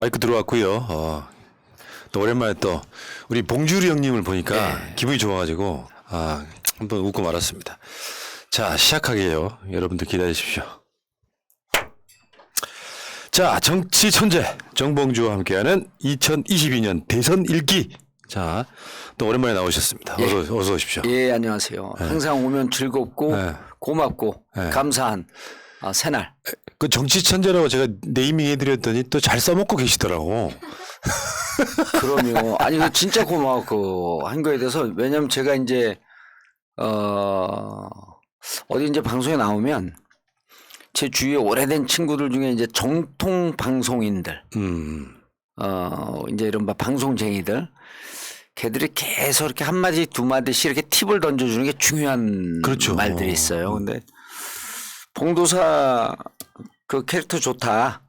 마이크 들어왔고요. 또 오랜만에 또 우리 봉주리 형님을 보니까 네. 기분이 좋아가지고 한번 웃고 말았습니다. 자, 시작하게요. 여러분들 기다리십시오. 자, 정치 천재 정봉주와 함께하는 2022년 대선 1기. 자, 또 오랜만에 나오셨습니다. 어서 오십시오. 예, 안녕하세요. 항상 오면 즐겁고 네. 고맙고 감사한 새날. 그 정치 천재라고 제가 네이밍 해드렸더니 또 잘 써먹고 계시더라고. 그럼요. 아니, 그 진짜 고마웠고 한 거에 대해서 왜냐면 제가 이제 어디 이제 방송에 나오면 제 주위에 오래된 친구들 중에 이제 정통 방송인들, 이제 이른바 방송쟁이들, 걔들이 계속 이렇게 한 마디 두 마디씩 이렇게 팁을 던져주는 게 중요한 그렇죠. 말들이 있어요. 근데 봉도사 그 캐릭터 좋다.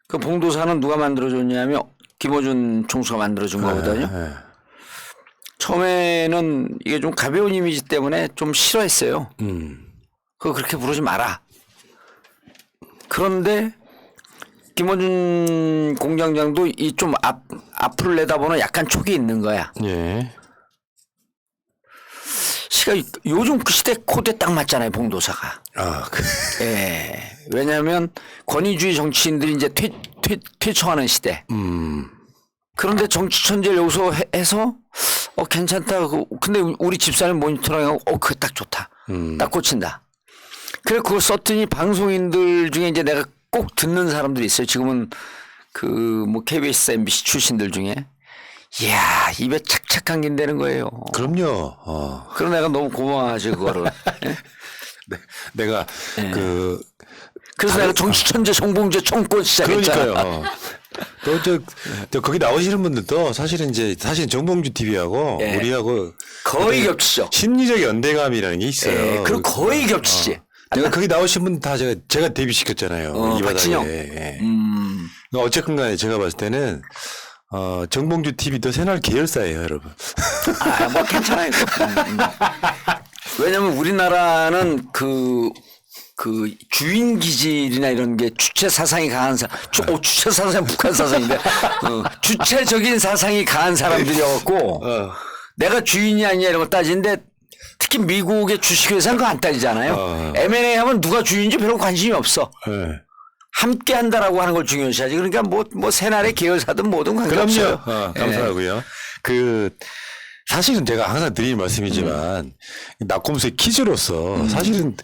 그 봉도사는 누가 만들어줬냐면 김어준 총수가 만들어준 거거든요. 네. 처음에는 이게 좀 가벼운 이미지 때문에 좀 싫어했어요. 그거 그렇게 부르지 마라. 그런데 김어준 공장장도 이 좀 앞을 내다보는 약간 촉이 있는 거야. 예. 요즘 그 시대 코드에 딱 맞잖아요, 봉도사가. 예. 왜냐하면 권위주의 정치인들이 이제 퇴청하는 시대. 그런데 정치 천재를 여기서 해서 괜찮다. 근데 우리 집사람 모니터링하고 그거 딱 좋다. 딱 꽂힌다. 그래 그걸 썼더니 방송인들 중에 이제 내가 꼭 듣는 사람들이 있어요. 지금은 그 뭐 KBS, MBC 출신들 중에 이야 입에 착착 감긴다는 거예요. 그럼요. 그럼 내가 너무 고마워하지 그거를. 예? 내가 예. 다른- 그래서 내가 정치 천재 정봉재 총권 시작했잖아. 그러니까요. 또 거기 나오시는 분들도 사실은 정봉주 TV하고 예. 우리하고 거의 겹치죠. 심리적 연대감이라는 게 있어요. 예, 그리고 거의 겹치지. 내가 거기 나오신 분 다 제가 데뷔시켰잖아요. 이 바닥에. 박진영. 예. 그러니까 어쨌건 간에 제가 봤을 때는 정봉주 TV도 새날 계열사예요, 여러분. 뭐 괜찮아요. 왜냐면 우리나라는 그 주인 기질이나 이런 게 주체 사상이 강한 사람, 주체 사상은 북한 사상인데, 주체적인 사상이 강한 사람들이었고, 내가 주인이 아니냐 이런 거 따지는데, 특히 미국의 주식회사는 그거 안 따지잖아요. M&A 하면 누가 주인인지 별로 관심이 없어. 예. 함께 한다라고 하는 걸 중요시하지. 그러니까 뭐 새날의 계열사든 뭐든 관계없어요. 그럼요. 감사하고요. 사실은 제가 항상 드리는 말씀이지만 낙곰수의 퀴즈로서 사실은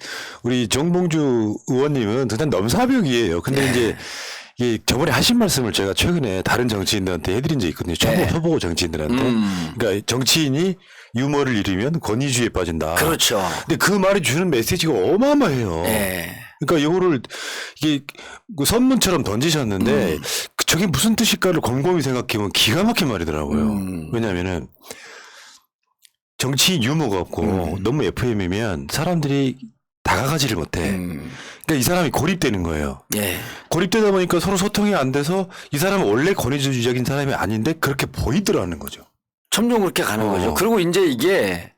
우리 정봉주 의원님은 대단 넘사벽이에요. 근데 이제 이게 저번에 하신 말씀을 제가 최근에 다른 정치인들한테 해드린 적이 있거든요. 초보고 정치인들한테. 그러니까 정치인이 유머를 잃으면 권위주의에 빠진다. 그렇죠. 근데 그 말이 주는 메시지가 어마어마해요. 예. 그러니까 이거를 이게 선문처럼 던지셨는데 저게 무슨 뜻일까를 곰곰이 생각해보면 기가 막힌 말이더라고요. 왜냐하면은 정치인 유머가 없고 너무 FM이면 사람들이 다가가지를 못해. 그러니까 이 사람이 고립되는 거예요. 예. 고립되다 보니까 서로 소통이 안 돼서 이 사람은 원래 권위주의적인 사람이 아닌데 그렇게 보이더라는 거죠. 점점 그렇게 가는 거죠. 그리고 이제 이게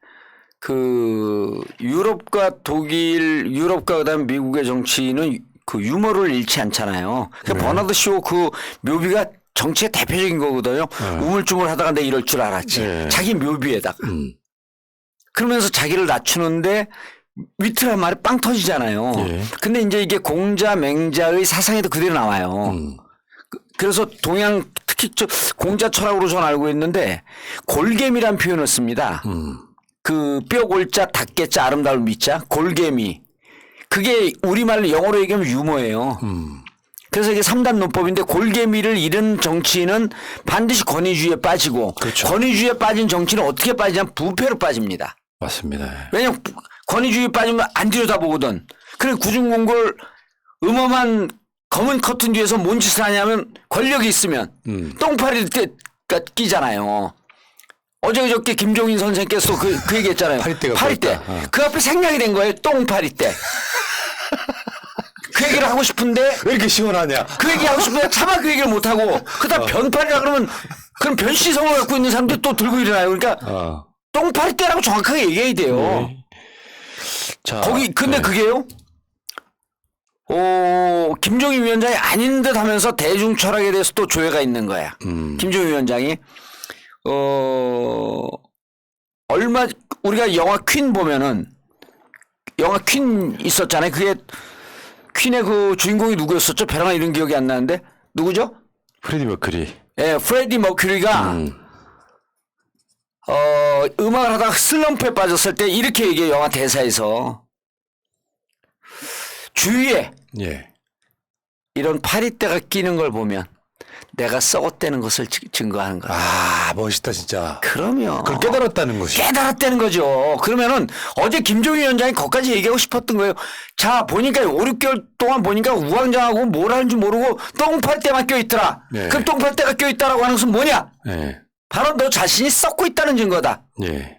유럽과 그다음 미국의 정치인은 그 유머를 잃지 않잖아요. 그러니까 버나드 쇼 그 묘비가 정치의 대표적인 거거든요. 우물쭈물하다가 내가 이럴 줄 알았지. 자기 묘비에다가. 그러면서 자기를 낮추는데 위트란 말이 빵 터지잖아요. 근데 이제 이게 공자 맹자의 사상에도 그대로 나와요. 그래서 특히 공자 철학으로 저는 알고 있는데 골개미란 표현을 씁니다. 그 뼈골자 닭개자 아름다울 미자 골개미. 그게 우리말로 영어로 얘기하면 유머예요. 그래서 이게 3단 논법인데 골개미를 잃은 정치인은 반드시 권위주의에 빠지고 그렇죠. 권위주의에 빠진 정치인은 어떻게 빠지냐면 부패로 빠집니다. 맞습니다. 왜냐면 권위주의에 빠지면 안 들여다보거든. 그래 구중공골 음험한 검은 커튼 뒤에서 뭔 짓을 하냐면 권력이 있으면 똥파리 끼잖아요. 어저께 김종인 선생께서 그 얘기했잖아요. 파리떼. 그 앞에 생략이 된 거예요. 똥파리떼. 그 얘기를 하고 싶은데 왜 이렇게 시원하냐? 그 얘기 하고 싶은데 차마 그 얘기를 못 하고 그다음 변파리라 그러면 그럼 변씨성을 갖고 있는 사람들이 또 들고 일어나요. 그러니까 똥파리떼라고 정확하게 얘기해야 돼요. 자, 근데 그게요. 김종인 위원장이 아닌 듯 하면서 대중 철학에 대해서 또 조예가 있는 거야. 김종인 위원장이 얼마 우리가 영화 퀸 보면은 영화 퀸 있었잖아요. 그게 퀸의 그 주인공이 누구였었죠? 벼랑아 이름 기억이 안 나는데 누구죠? 프레디 머큐리. 예, 프레디 머큐리가 음악을 하다가 슬럼프에 빠졌을 때 이렇게 얘기해 영화 대사에서 주위에 예. 이런 파리떼가 끼는 걸 보면 내가 썩었다는 것을 증거하는 거야. 아, 멋있다 진짜. 그러면 그걸 깨달았다는 것이. 깨달았다는 거죠. 그러면은 어제 김종인 위원장이 거기까지 얘기하고 싶었던 거예요. 자, 보니까 5, 6개월 동안 보니까 우왕좌왕하고 뭘 하는지 모르고 똥파리떼만 껴있더라. 네. 그럼 똥파리떼가 껴있다라고 하는 것은 뭐냐? 예. 바로 너 자신이 썩고 있다는 증거다. 예.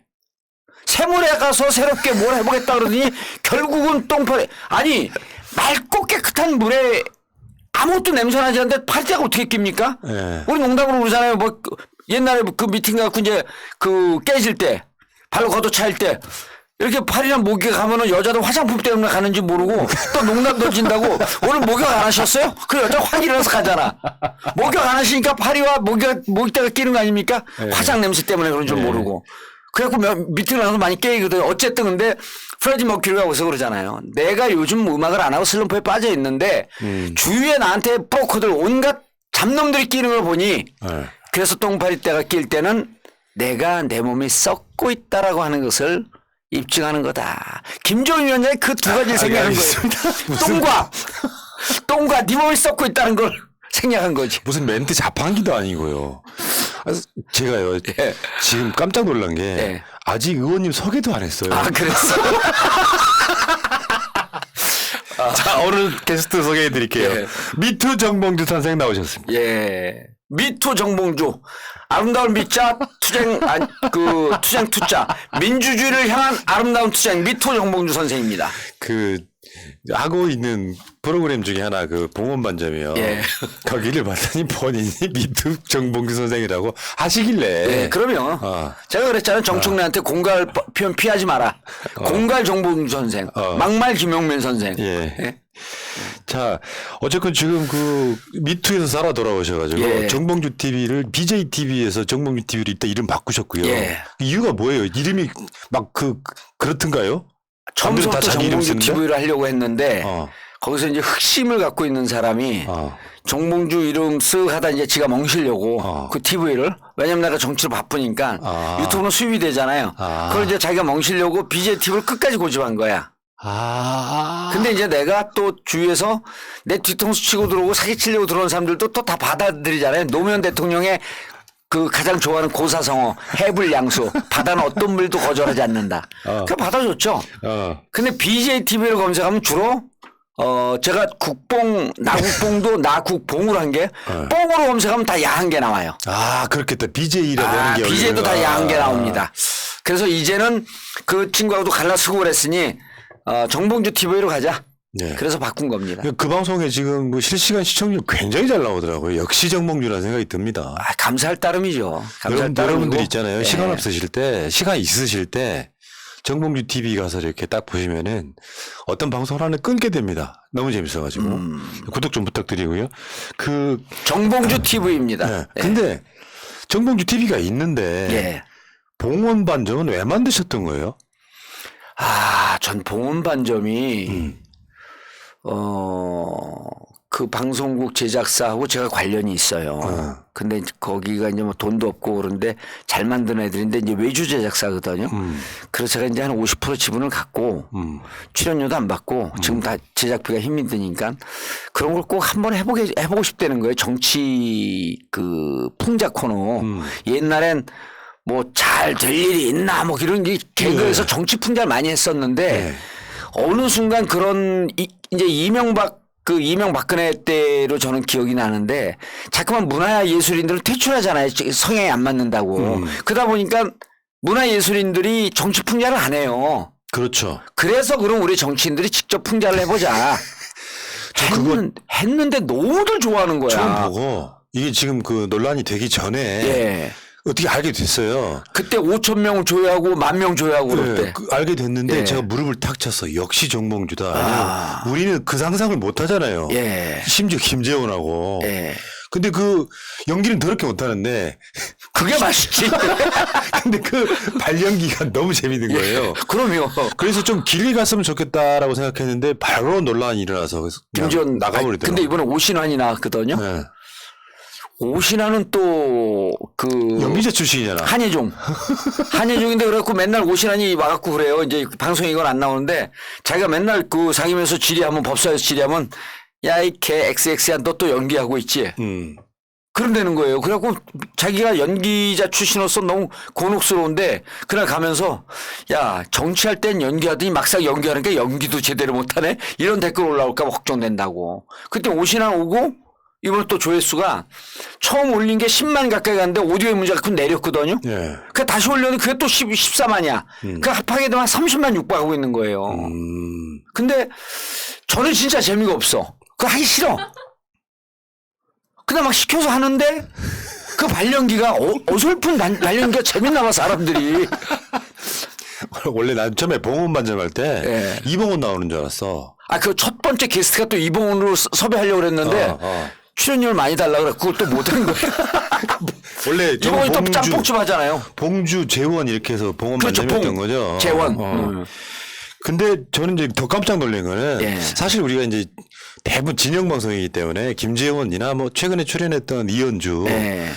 새물에 가서 새롭게 뭘 해보겠다 그러더니 결국은 똥파리. 아니 맑고 깨끗한 물에 아무것도 냄새 나지 않는데 파리떼가 어떻게 낍니까? 예. 우리 농담으로 그러잖아요. 뭐 옛날에 그 미팅 갖고 이제 그 깨질 때 발로 걷어차일 때 이렇게 팔이랑 목욕 가면은 여자들 화장품 때문에 가는지 모르고 또 농담 던진다고 오늘 목욕 안 하셨어요? 그 여자 확 일어나서 가잖아. 목욕 안 하시니까 파리와 목욕대가 끼는 거 아닙니까? 네. 화장 냄새 때문에 그런 줄 네. 모르고. 그래갖고 미팅을 하면서 많이 깨이거든요. 어쨌든 근데 프레디 머큐리가 어서 그러잖아요. 내가 요즘 음악을 안 하고 슬럼프에 빠져 있는데 주위에 나한테 브로커들 온갖 잡놈들이 끼는 걸 보니 예. 그래서 똥파리떼가 낄 때는 내가 내 몸이 썩고 있다라고 하는 것을 입증하는 거다. 김종인 위원장이 그 두 가지를 생각한 거예요. 똥과 네 몸이 썩고 있다는 걸 생략한 거지. 무슨 멘트 자판기도 아니고요. 아, 제가요. 예. 지금 깜짝 놀란 게 예. 아직 의원님 소개도 안 했어요. 아, 그랬어. 자, 오늘 게스트 소개해 드릴게요. 예. 미투 정봉주 선생 나오셨습니다. 예. 미투 정봉주. 아름다운 미자 투쟁 투자. 민주주의를 향한 아름다운 투쟁 미투 정봉주 선생입니다. 그 하고 있는 프로그램 중에 하나 그 봉원반점이요. 예. 거기를 봤더니 본인이 미투 정봉주 선생이라고 하시길래. 예, 그러면 어. 제가 그랬잖아요. 정청래한테 공갈 표현 피하지 마라. 공갈 정봉주 선생, 막말 김용민 선생. 예. 예? 자, 어쨌건 지금 그 미투에서 살아 돌아오셔가지고 예. 정봉주 TV를 BJ TV에서 정봉주 TV로 이따 이름 바꾸셨고요. 예. 이유가 뭐예요? 이름이 막 그렇던가요? 처음부터 남들은 다 자기 이름 정봉주 쓰는데? TV를 하려고 했는데 거기서 이제 흑심을 갖고 있는 사람이 정봉주 이름 쓱 하다 이제 지가 멍시려고 그 TV를 왜냐면 내가 정치로 바쁘니까 유튜브는 수입이 되잖아요. 그걸 이제 자기가 멍시려고 BJ TV를 끝까지 고집한 거야. 근데 이제 내가 또 주위에서 내 뒤통수 치고 들어오고 사기치려고 들어온 사람들도 또 다 받아들이잖아요. 노무현 대통령의 그 가장 좋아하는 고사성어, 해불양수, 바다는 어떤 물도 거절하지 않는다. 그거 받아줬죠. 근데 BJTV를 검색하면 주로 제가 나국봉도 나국봉으로 한 게 뽕으로 검색하면 다 야한 게 나와요. 아, 그렇겠다. BJ라고 하는 게. BJ도 다 야한 게 나옵니다. 그래서 이제는 그 친구하고도 갈라쓰고 그랬으니 정봉주 TV로 가자. 네. 그래서 바꾼 겁니다. 그 방송에 지금 뭐 실시간 시청률 굉장히 잘 나오더라고요. 역시 정봉주라는 생각이 듭니다. 감사할 따름이죠. 감사할 따름이고. 여러분들 있잖아요. 예. 시간 없으실 때, 시간 있으실 때 정봉주 TV 가서 이렇게 딱 보시면은 어떤 방송을 하나 끊게 됩니다. 너무 재밌어가지고. 구독 좀 부탁드리고요. 정봉주 TV입니다. 네. 근데 정봉주 TV가 있는데 예. 봉원반점은 왜 만드셨던 거예요? 전 봉원반점이 그 방송국 제작사하고 제가 관련이 있어요. 근데 이제 거기가 이제 뭐 돈도 없고 그런데 잘 만든 애들인데 이제 외주 제작사거든요. 그래서 제가 이제 한 50% 지분을 갖고 출연료도 안 받고 지금 다 제작비가 힘이 드니까 그런 걸 꼭 한번 해보고 싶다는 거예요. 정치 그 풍자 코너. 옛날엔 뭐 잘 될 일이 있나 뭐 이런 게 개그에서 정치 풍자를 많이 했었는데 어느 순간 그런 이제 이명박근혜 때로 저는 기억이 나는데 자꾸만 문화예술인들은 퇴출하잖아요. 성향이 안 맞는다고. 그러다 보니까 문화예술인들이 정치 풍자를 안 해요. 그렇죠. 그래서 그럼 우리 정치인들이 직접 풍자를 해보자. 했는데 너무들 좋아하는 거야. 처음 보고 이게 지금 그 논란이 되기 전에 예. 어떻게 알게 됐어요. 그때 5천 명 조회하고 1만 명 조회하고 그럴 네, 때. 알게 됐는데 예. 제가 무릎을 탁 쳤어. 역시 정봉주다. 왜냐면 우리는 그 상상을 못 하잖아요. 예. 심지어 김재원하고. 예. 근데 그 연기는 더럽게 못하는데 그게 맛있지. 근데 그 발연기가 너무 재밌는 거예요. 그럼요. 그래서 좀 길게 갔으면 좋겠다라고 생각했는데 바로 논란이 일어나서 그래서 그냥 김지원 나가버리더라고요. 근데 이번에 오신환이 나왔거든요. 네. 오신환은 또 그 연기자 출신이잖아. 한예종인데 그래갖고 맨날 오신환이 와갖고 그래요. 이제 방송에 이건 안 나오는데 자기가 맨날 그 상임에서 질의하면 법사에서 질의하면 야 이 개 XX야 너 또 연기하고 있지. 그럼 되는 거예요. 그래갖고 자기가 연기자 출신으로서 너무 곤혹스러운데 그날 가면서 야 정치할 땐 연기하더니 막상 연기하니까 연기도 제대로 못하네 이런 댓글 올라올까 봐 걱정된다고. 그때 오신환 오고 이번에 또 조회수가 처음 올린 게 10만 가까이 갔는데 오디오의 문제가 그 내렸거든요. 예. 그 다시 올렸는데 그게 또 14만이야. 그 합하게 되면 30만 육박하고 있는 거예요. 근데 저는 진짜 재미가 없어. 그거 하기 싫어. 그냥 막 시켜서 하는데 그 발연기가 어설픈 발연기가 재밌나 봐 사람들이. 원래 난 처음에 봉헌 반점할 때 예. 이봉헌 나오는 줄 알았어. 아, 그 첫 번째 게스트가 또 이봉훈으로 섭외하려고 그랬는데 출연료를 많이 달라고 그래. 그걸 또 못한 거야. 원래 이봉훈이 또 짬뽕집 하잖아요. 봉주 재원 이렇게 해서 봉헌 그렇죠. 반점이었던 거죠. 재원. 근데 저는 이제 더 깜짝 놀란 거는 예. 사실 우리가 이제 대부분 진영 방송이기 때문에 김재원이나 뭐 최근에 출연했던 이현주 네.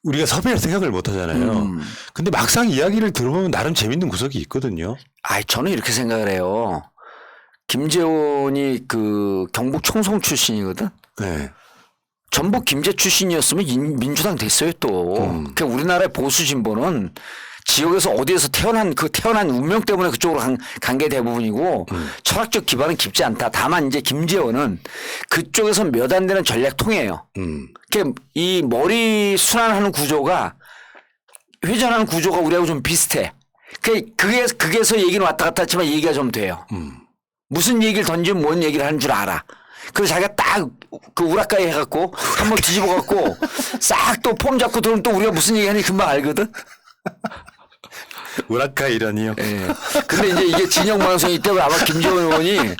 우리가 섭외할 생각을 못 하잖아요. 근데 막상 이야기를 들어보면 나름 재밌는 구석이 있거든요. 아, 저는 이렇게 생각을 해요. 김재원이 그 경북 청송 출신이거든. 네. 전북 김제 출신이었으면 민주당 됐어요 또. 그러니까 우리나라의 보수 진보는 지역에서 어디에서 태어난 운명 때문에 그쪽으로 간 게 대부분이고 철학적 기반은 깊지 않다. 다만 이제 김재원은 그쪽에서 몇 안 되는 전략통이에요. 그러니까 이 머리 순환하는 구조가 회전하는 구조가 우리하고 좀 비슷해. 그게서 얘기는 왔다 갔다 했지만 얘기가 좀 돼요. 무슨 얘기를 던지면 뭔 얘기를 하는 줄 알아. 그래서 자기가 딱 그 우라카이 해갖고 한번 뒤집어갖고 싹 또 폼 잡고 들어오면 또 우리가 무슨 얘기하는지 금방 알거든. 우라카이라니요. 예. 근데 이제 이게 진영 방송이기 때문에 아마 김재원 의원이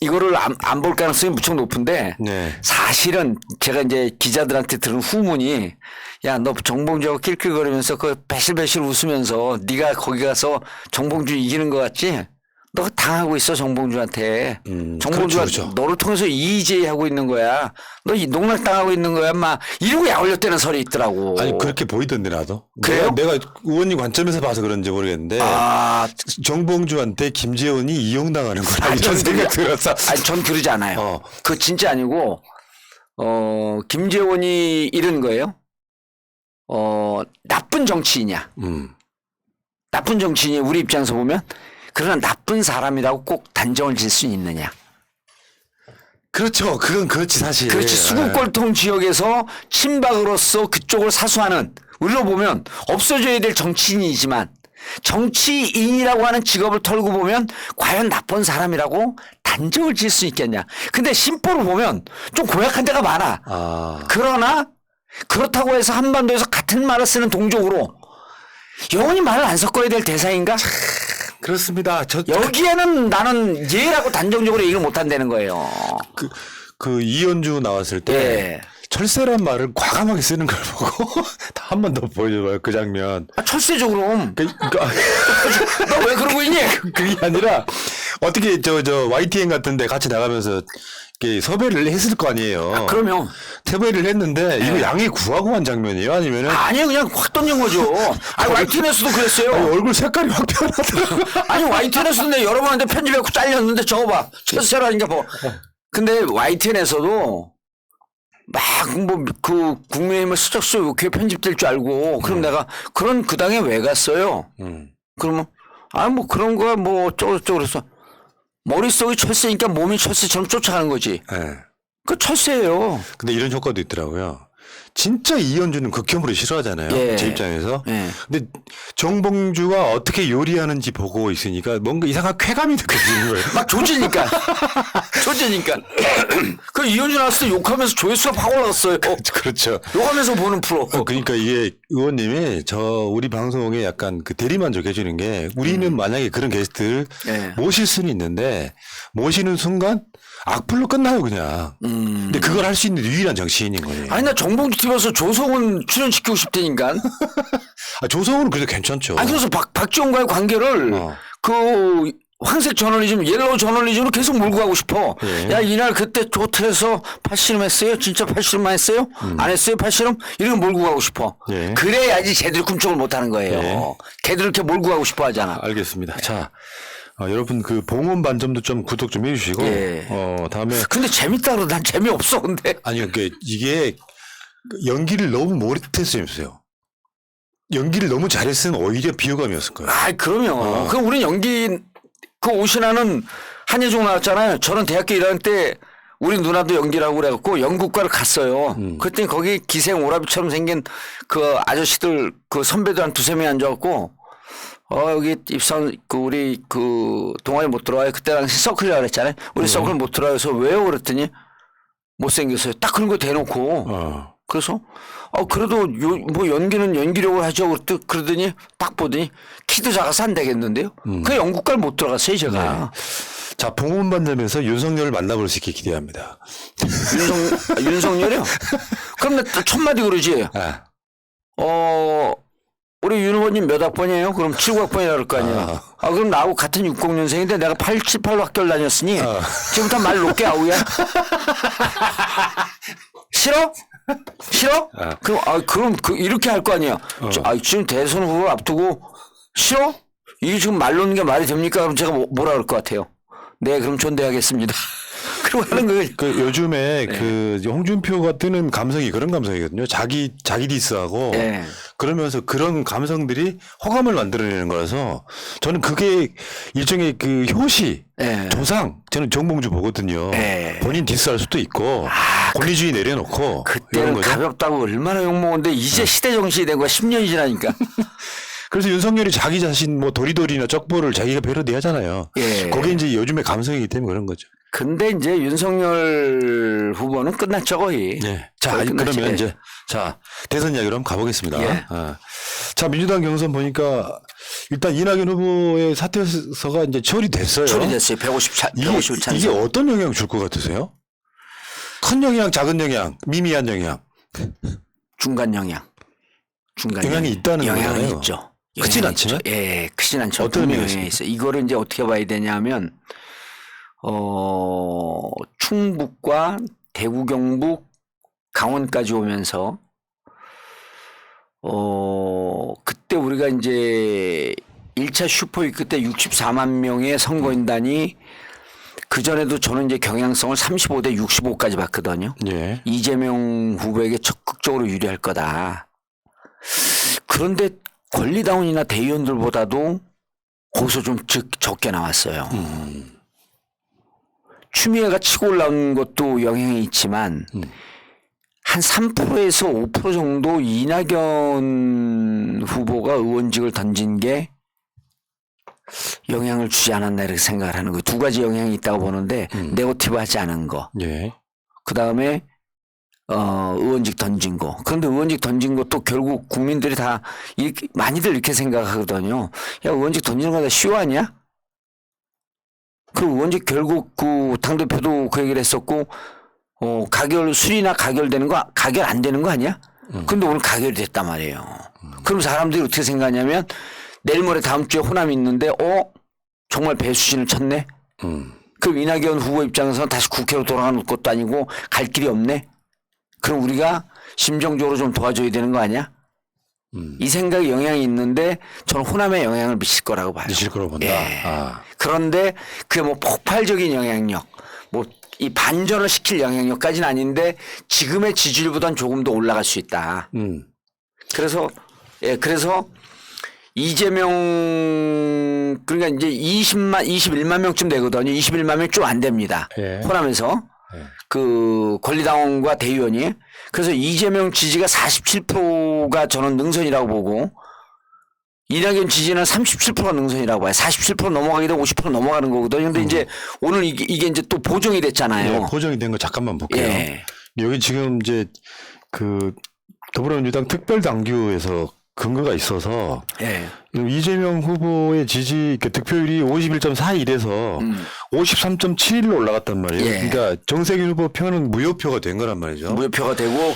이거를 안 볼 가능성이 무척 높은데 네. 사실은 제가 이제 기자들한테 들은 후문이 야, 너 정봉주하고 낄낄거리면서 그 배실배실 웃으면서 네가 거기 가서 정봉주 이기는 것 같지? 너 당하고 있어 정봉주한테. 정봉주가 그렇죠. 너를 통해서 이의제의 하고 있는 거야. 너 농락 당하고 있는 거야, 막 이러고 약 올렸다는 설이 있더라고. 아니 그렇게 보이던데 나도. 그래요? 내가 의원님 관점에서 봐서 그런지 모르겠는데 정봉주한테 김재원이 이용당하는 거라 이런 생각 들었어. 아니 전 그러지 않아요. 그거 진짜 아니고 김재원이 이런 거예요. 나쁜 정치인이야. 나쁜 정치인이 우리 입장에서 보면 그러나 나쁜 사람이라고 꼭 단정을 지을 수 있느냐. 그렇죠. 그건 그렇지 사실. 그렇지. 수국골통 지역에서 친박으로서 그쪽을 사수하는 우리로 보면 없어져야 될 정치인이지만 정치인이라고 하는 직업을 털고 보면 과연 나쁜 사람이라고 단정을 지을 수 있겠냐. 근데 심보를 보면 좀 고약한 데가 많아. 그러나 그렇다고 해서 한반도에서 같은 말을 쓰는 동족으로 영원히 말을 안 섞어야 될 대상인가? 그렇습니다. 여기에는 나는 예라고 단정적으로 얘기를 못 한다는 거예요. 그 이현주 나왔을 때 예. 철새란 말을 과감하게 쓰는 걸 보고 한 번 더 보여줘봐요 그 장면. 철새죠 그럼. 너 왜 그러고 있니? 그게 아니라 어떻게 저 YTN 같은데 같이 나가면서 이렇게 섭외를 했을 거 아니에요. 그러면 섭외를 했는데 이거 양해 구하고 한 장면이에요? 아니면은 아니요 그냥 확 던진 거죠. 아니 YTN에서도 그랬어요. 아니, 얼굴 색깔이 확 변하더라고요. 아니 YTN에서도 내가 여러 번한테 편집해고 잘렸는데 저거 봐. 철새라니까 뭐. 근데 YTN에서도 막 뭐 그 국민의힘을 스적스 이렇게 편집될 줄 알고 그럼 내가 그런 그 당에 왜 갔어요? 그러면 뭐 그런 거야 뭐 어쩌고저쩌고 그래서 머릿속이 철새니까 몸이 철새처럼 쫓아가는 거지. 네. 그 철새예요. 근데 이런 효과도 있더라고요. 진짜 이현주는 극혐으로 싫어하잖아요. 예. 제 입장에서. 예. 근데 정봉주가 어떻게 요리하는지 보고 있으니까 뭔가 이상한 쾌감이 느껴지는 거예요. 막 조지니까. 조지니까. 그 이현주 나왔을 때 욕하면서 조회수가 확 올라갔어요. 그렇죠. 욕하면서 보는 프로. 그러니까 이게 의원님이 우리 방송에 약간 그 대리만족 해주는 게 우리는 만약에 그런 게스트를 예. 모실 수는 있는데 모시는 순간 악플로 끝나요 그냥. 근데 그걸 할 수 있는 유일한 정치인인 거예요. 아니 나 정봉주 TV에서 조성은 출연시키고 싶다니까. 조성우는 그래도 괜찮죠. 아니 그래서 박지원과의 관계를 그 황색 저널리즘, 옐로우 저널리즘으로 계속 몰고 가고 싶어. 예. 야 이날 그때 호텔에서 팔씨름 했어요? 진짜 팔씨름만 했어요? 안 했어요 팔씨름? 이런 거 몰고 가고 싶어. 예. 그래야지 쟤들이 꿈쩍을 못하는 거예요. 예. 걔들 이렇게 몰고 가고 싶어 하잖아. 알겠습니다. 자, 여러분 그 봉원 반점도 좀 구독 좀 해주시고 예. 다음에 근데 재밌다 그러고 난 재미없어 근데. 아니요, 그러니까 이게 연기를 너무 못했어요. 연기를 너무 잘했으면 오히려 비호감이었을 거예요. 아 그러면. 그럼 우린 연기 그 오신하는 한예종 나왔잖아요. 저는 대학교 1학년 때 우리 누나도 연기라고 그래갖고 연극과를 갔어요. 그랬더니 거기 기생 오라비처럼 생긴 그 아저씨들 그 선배들 한 두세 명이 앉아갖고 여기 입선 그 우리 그 동아리 못 들어와요. 그때 당시 서클이라고 그랬잖아요. 우리 서클 못 들어와서 왜요? 그랬더니 못생겼어요. 딱 그런 거 대놓고. 그래서 그래도 뭐 연기는 연기력을 하죠. 그러더니 딱 보더니 키도 작아서 안 되겠는데요. 그 연극과를 못 들어갔어요 제가. 네. 자, 봉원 반점에서 윤석열을 만나볼 수 있게 기대합니다. 윤석열이요? 그럼 나 첫 마디 그러지. 아. 우리 윤 후보님 몇 학번이에요? 그럼 79학번이라 그럴 거 아니야. 그럼 나하고 같은 60년생인데 내가 88 학교를 다녔으니 지금부터 말 높게 아우야. 싫어? 싫어? 그럼 이렇게 할 거 아니야. 지금 대선 후보를 앞두고 싫어? 이게 지금 말 놓는 게 말이 됩니까? 그럼 제가 뭐라 그럴 것 같아요. 네, 그럼 존대하겠습니다. 그러고 하는 거예요. 요즘에 그 홍준표가 뜨는 감성이 그런 감성이거든요. 자기 디스하고 네. 그러면서 그런 감성들이 호감을 만들어내는 거라서 저는 그게 일종의 그 효시, 조상 저는 정봉주 보거든요. 본인 디스할 수도 있고 권위주의 내려놓고 그때는 이런 거죠. 가볍다고 얼마나 욕먹었는데 이제 시대 정신이 된 거야. 10년이 지나니까. 그래서 윤석열이 자기 자신 뭐 도리도리나 쩍보를 자기가 패러디하잖아요. 예. 그게 이제 요즘의 감성이기 때문에 그런 거죠. 근데 이제 윤석열 후보는 끝났죠 거의. 네. 자, 거의 끝났지. 그러면 이제 대선 이야기로 한번 가보겠습니다. 예. 자, 민주당 경선 보니까 일단 이낙연 후보의 사퇴서가 이제 처리됐어요. 처리됐어요. 150 찬성. 이게 어떤 영향 줄 것 같으세요? 큰 영향, 작은 영향, 미미한 영향. 중간 영향. 영향이 있다는 영향은 거잖아요. 있죠. 크진 영향이 않지만? 있죠. 예, 크진 않죠. 어떤 분명히 의미가 영향이 있어요. 이거를 이제 어떻게 봐야 되냐면 충북과 대구, 경북, 강원까지 오면서 그때 우리가 이제 1차 슈퍼위크 때 64만 명의 선거인단이 그전에도 저는 이제 경향성을 35대 65까지 봤거든요. 예. 이재명 후보에게 적극적으로 유리할 거다. 그런데 권리당원이나 대의원들보다도 거기서 좀 적게 나왔어요. 추미애가 치고 올라온 것도 영향이 있지만 한 3%에서 5% 정도 이낙연 후보가 의원직을 던진 게 영향을 주지 않았나 이렇게 생각을 하는 거예요. 두 가지 영향이 있다고 보는데 네거티브 하지 않은 거. 예. 그다음에 의원직 던진 거. 그런데 의원직 던진 것도 결국 국민들이 다 이렇게 많이들 이렇게 생각하거든요. 야, 의원직 던지는 거 다 쉬워하냐? 그 의원직 결국 그 당대표도 그 얘기를 했었고, 수리나 가결되는 거, 가결 안 되는 거 아니야? 근데 오늘 가결이 됐단 말이에요. 그럼 사람들이 어떻게 생각하냐면, 내일 모레 다음 주에 호남이 있는데, 정말 배수진을 쳤네? 그럼 이낙연 후보 입장에서는 다시 국회로 돌아가는 것도 아니고, 갈 길이 없네? 그럼 우리가 심정적으로 좀 도와줘야 되는 거 아니야? 이 생각에 영향이 있는데 저는 호남에 영향을 미칠 거라고 봐요. 미칠 거라고 본다. 예. 그런데 그게 뭐 폭발적인 영향력, 뭐 이 반전을 시킬 영향력까지는 아닌데 지금의 지지율보다는 조금 더 올라갈 수 있다. 그래서 이재명 그러니까 이제 21만 명쯤 되거든요. 21만 명 좀 안 됩니다. 예. 호남에서. 그 권리당원과 대의원이. 그래서 이재명 지지가 47%가 저는 능선이라고 보고 이낙연 지지는 37%가 능선이라고 봐요. 47% 넘어가게 되면 50% 넘어가는 거거든요. 근데 이제 오늘 이게 이제 또 보정이 됐잖아요. 예, 보정이 된 거 잠깐만 볼게요. 예. 여기 지금 이제 그 더불어민주당 특별당규에서 근거가 있어서 예. 이재명 후보의 지지 그 득표율이 51.41에서 53.71로 올라갔단 말이에요. 예. 그러니까 정세균 후보 표는 무효표가 된 거란 말이죠. 무효표가 되고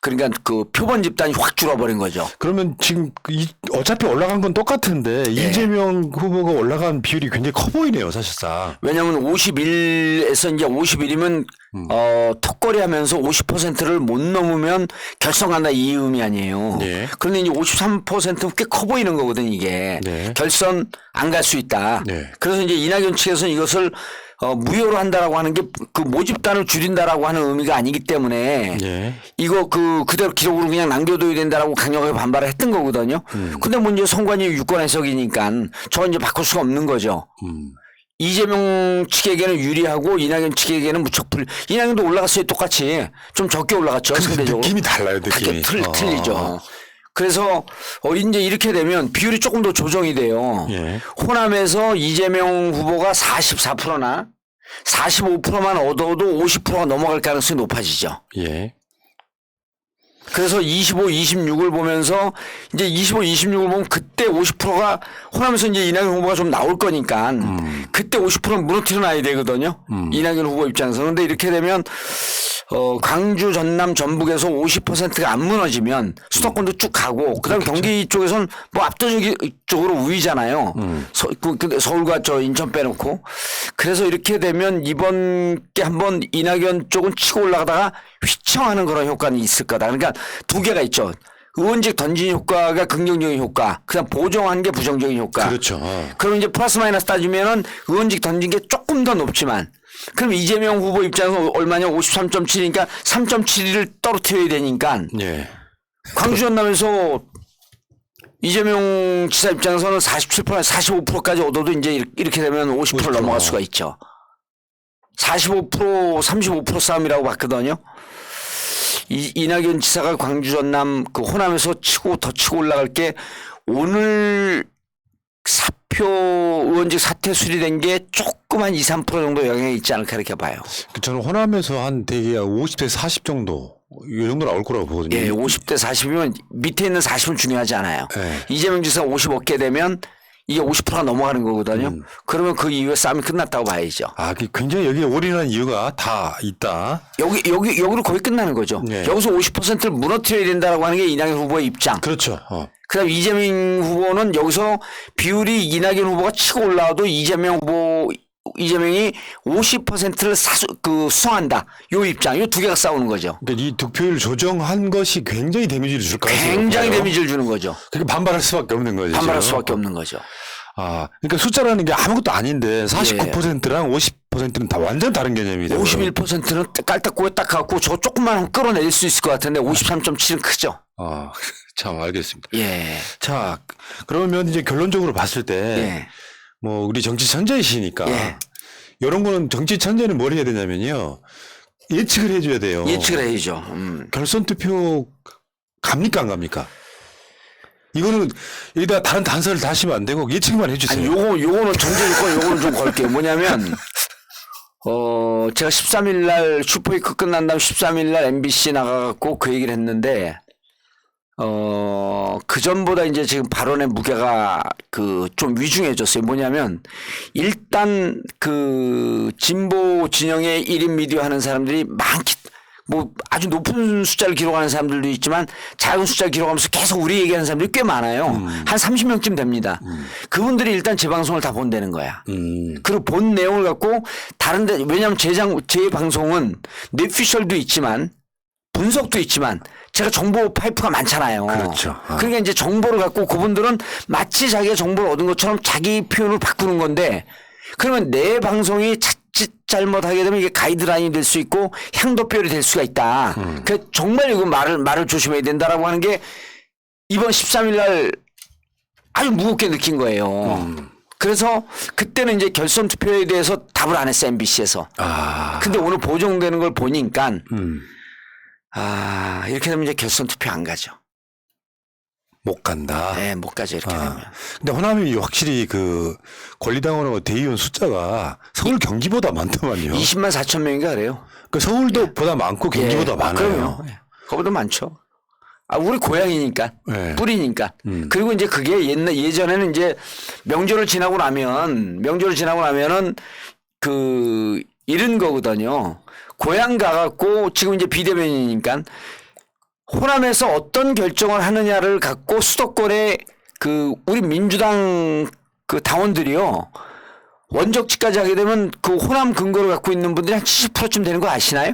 그러니까 그 표본 집단이 확 줄어버린 거죠. 그러면 지금 어차피 올라간 건 똑같은데 이재명 후보가 올라간 비율이 굉장히 커 보이네요, 사실상. 왜냐하면 51에서 이제 51이면 턱걸이 하면서 50%를 못 넘으면 결선 간다 이 의미 아니에요. 네. 그런데 이제 53%는 꽤 커 보이는 거거든 이게. 네. 결선 안 갈 수 있다. 네. 그래서 이제 이낙연 측에서는 이것을 무효로 한다라고 하는 게 그 모집단을 줄인다라고 하는 의미가 아니기 때문에 예. 이거 그대로 기록으로 그냥 남겨둬야 된다라고 강력하게 반발을 했던 거거든요. 근데 뭐 이제 선관위 유권 해석이니까 저건 이제 바꿀 수가 없는 거죠. 이재명 측에게는 유리하고 이낙연 측에게는 무척 이낙연도 올라갔어요. 똑같이. 좀 적게 올라갔죠. 상대적으로. 느낌이 달라요, 느낌이. 틀리죠. 그래서 이제 이렇게 되면 비율이 조금 더 조정이 돼요. 예. 호남에서 이재명 후보가 44%나 45%만 얻어도 50%가 넘어갈 가능성이 높아지죠. 예. 그래서 25, 26을 보면서 이제 25, 26을 보면 그때 50%가 호남에서 이제 이낙연 후보가 좀 나올 거니까 그때 50%는 무너뜨려 놔야 되거든요. 이낙연 후보 입장에서. 그런데 이렇게 되면 광주, 전남, 전북에서 50%가 안 무너지면 수도권도 쭉 가고 그다음 경기 쪽에서는 뭐 압도적으로 우위잖아요. 근데 서울과 저 인천 빼놓고. 그래서 이렇게 되면 이번 게 한번 이낙연 쪽은 치고 올라가다가 휘청하는 그런 효과는 있을 거다. 그러니까 두 개가 있죠. 의원직 던진 효과가 긍정적인 효과, 그다음 보정한 게 부정적인 효과. 그렇죠. 그럼 이제 플러스 마이너스 따지면은 의원직 던진 게 조금 더 높지만 그럼 이재명 후보 입장에서 얼마냐 53.7이니까 3.71을 떨어뜨려야 되니까 예. 광주 전남에서 이재명 지사 입장에서는 47% 45%까지 얻어도 이제 이렇게 되면 50% 넘어갈 수가 있죠. 45% 35% 싸움이라고 봤거든요. 이낙연 지사가 광주 전남 그 호남에서 더 치고 올라갈 게 오늘 사표 의원직 사퇴 수리된 게 조금 한 2, 3% 정도 영향이 있지 않을까 이렇게 봐요. 저는 호남에서 한 대개 50대 40 정도 이 정도 나올 거라고 보거든요. 예, 50대 40이면 밑에 있는 40은 중요하지 않아요. 네. 이재명 지사가 50 얻게 되면 이게 50%가 넘어가는 거거든요. 그러면 그 이후에 싸움이 끝났다고 봐야죠. 아, 굉장히 여기에 올인한 이유가 다 있다. 여기로 거의 끝나는 거죠. 네. 여기서 50%를 무너뜨려야 된다라고 하는 게 이낙연 후보의 입장. 그렇죠. 그다음 이재명 후보는 여기서 비율이 이낙연 후보가 치고 올라와도 이재명이 50%를 수성한다. 요 입장. 요 두 개가 싸우는 거죠. 그러니까 이 득표율 조정한 것이 굉장히 데미지를 줄 가능성이 굉장히 높아요. 데미지를 주는 거죠. 그러니까 반발할 수밖에 없는 거죠. 반발할 지금. 수밖에 없는 거죠. 아, 그러니까 숫자라는 게 아무것도 아닌데 49%랑 50%는 다 완전 다른 개념이 돼요. 51%는 깔딱고에 딱 갖고 저 조금만 끌어낼 수 있을 것 같은데 53.7은 크죠. 아, 참 알겠습니다. 예. 자, 그러면 이제 결론적으로 봤을 때 예. 뭐 우리 정치 천재이시니까 예. 이런 거는 정치 천재는 뭘 해야 되냐면요. 예측을 해줘야 돼요. 예측을 해야죠. 결선 투표 갑니까 안 갑니까? 이거는 여기다 다른 단서를 다시면 안 되고 예측만 해주세요. 아니 요거는 전제 조건 요거는 좀 걸게요. 뭐냐면 제가 13일 날 슈퍼위크 끝난 다음 13일 날 MBC 나가갖고 그 얘기를 했는데 그 전보다 이제 지금 발언의 무게가 좀 위중해졌어요. 뭐냐면 일단 진보 진영의 1인 미디어 하는 사람들이 뭐 아주 높은 숫자를 기록하는 사람들도 있지만 작은 숫자를 기록하면서 계속 우리 얘기하는 사람들이 꽤 많아요. 한 30명쯤 됩니다. 그분들이 일단 제 방송을 다 본다는 거야. 그리고 본 내용을 갖고 다른데 왜냐하면 제 방송은 뇌피셜도 있지만 분석도 있지만 제가 정보 파이프가 많잖아요. 그렇죠. 그러니까 이제 정보를 갖고 그분들은 마치 자기가 정보를 얻은 것처럼 자기 표현을 바꾸는 건데 그러면 내 방송이 자칫 잘못하게 되면 이게 가이드라인이 될 수 있고 향도별이 될 수가 있다. 그 정말 이거 말을 조심해야 된다라고 하는 게 이번 13일 날 아주 무겁게 느낀 거예요. 그래서 그때는 이제 결선 투표에 대해서 답을 안 했어 MBC에서. 근데 오늘 보정되는 걸 보니까 이렇게 되면 이제 결선 투표 안 가죠. 못 간다. 네, 못 가죠 이렇게 되면. 근데 호남이 확실히 그 권리당원하고 대의원 숫자가 서울 경기보다 많더만요. 20만 4천 명인가 그래요. 그 서울도 보다 많고 경기보다 많아요. 그럼요. 그거보다 많죠. 우리 고향이니까 네. 뿌리니까. 그리고 이제 그게 예전에는 이제 명절을 지나고 나면은 그 이런 거거든요. 고향 가갖고 지금 이제 비대면이니까 호남에서 어떤 결정을 하느냐를 갖고 수도권에 그 우리 민주당 그 당원들이요. 원적지까지 하게 되면 그 호남 근거를 갖고 있는 분들이 한 70%쯤 되는 거 아시나요?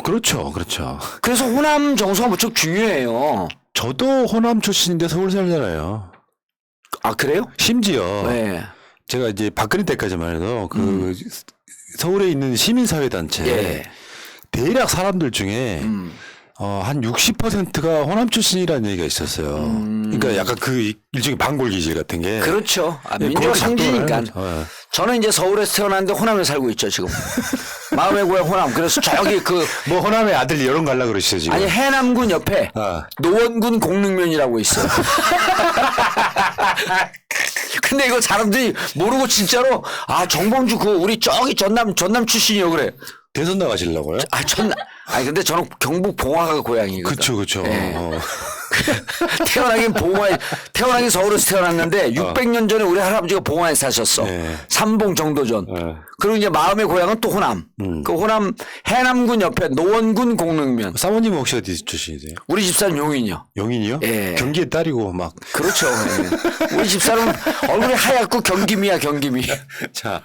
그렇죠. 그렇죠. 그래서 호남 정서가 무척 중요해요. 저도 호남 출신인데 서울 살잖아요. 그래요? 심지어 네. 제가 이제 박근혜 때까지만 해도 그 서울에 있는 시민사회단체 예. 대략 사람들 중에 한 60%가 호남 출신이라는 얘기가 있었어요. 그러니까 약간 그 일종의 반골 기질 같은 게. 그렇죠. 예, 민족 그렇게 상징이니까. 작동을 하는 거죠. 예. 저는 이제 서울에서 태어났는데 호남에 살고 있죠 지금. 마음의 고향 호남. 그래서 저기 뭐 호남의 아들 여론 갈라 그러시죠 지금. 아니 해남군 옆에 노원군 공릉면이라고 있어요. 근데 이거 사람들이 모르고 진짜로 정봉주 그 우리 저기 전남 출신이요 그래. 대선 나가시려고요? 아니 근데 저는 경북 봉화가 고향이거든요. 그렇죠. 네. 태어나긴 서울에서 태어났는데 600년 전에 우리 할아버지가 봉화에 사셨어. 네. 삼봉 정도전. 그리고 이제 마음의 고향은 또 호남. 그 호남 해남군 옆에 노원군 공릉면. 사모님 혹시 어디 출신이세요? 우리 집사는 용인이요. 용인이요? 예. 경기에 딸이고 막. 그렇죠. 네. 우리 집사는 얼굴이 하얗고 경기미야 경기미. 자.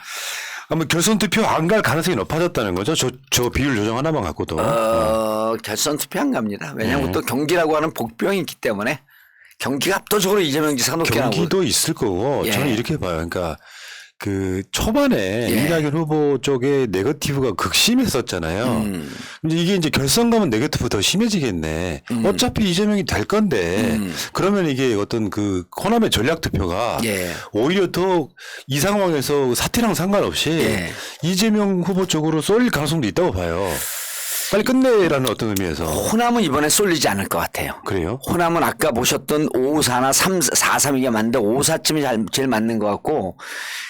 아마 결선 투표 안 갈 가능성이 높아졌다는 거죠? 저 비율 조정 하나만 갖고도. 결선 투표 안 갑니다. 왜냐하면 또 경기라고 하는 복병이 있기 때문에 경기가 압도적으로 이재명 지사가 높게 나오고. 경기도 있을 거고 예. 저는 이렇게 봐요. 그러니까 그 초반에 예. 이낙연 후보 쪽에 네거티브가 극심했었잖아요. 근데 이게 이제 결선 가면 네거티브 더 심해지겠네. 어차피 이재명이 될 건데 그러면 이게 어떤 그 호남의 전략 투표가 예. 오히려 더 이 상황에서 사태랑 상관없이 예. 이재명 후보 쪽으로 쏠릴 가능성도 있다고 봐요. 빨리 끝내라는 어떤 의미에서. 호남은 이번에 쏠리지 않을 것 같아요. 그래요? 호남은 아까 보셨던 554나 432가 맞는데 554쯤이 제일 맞는 것 같고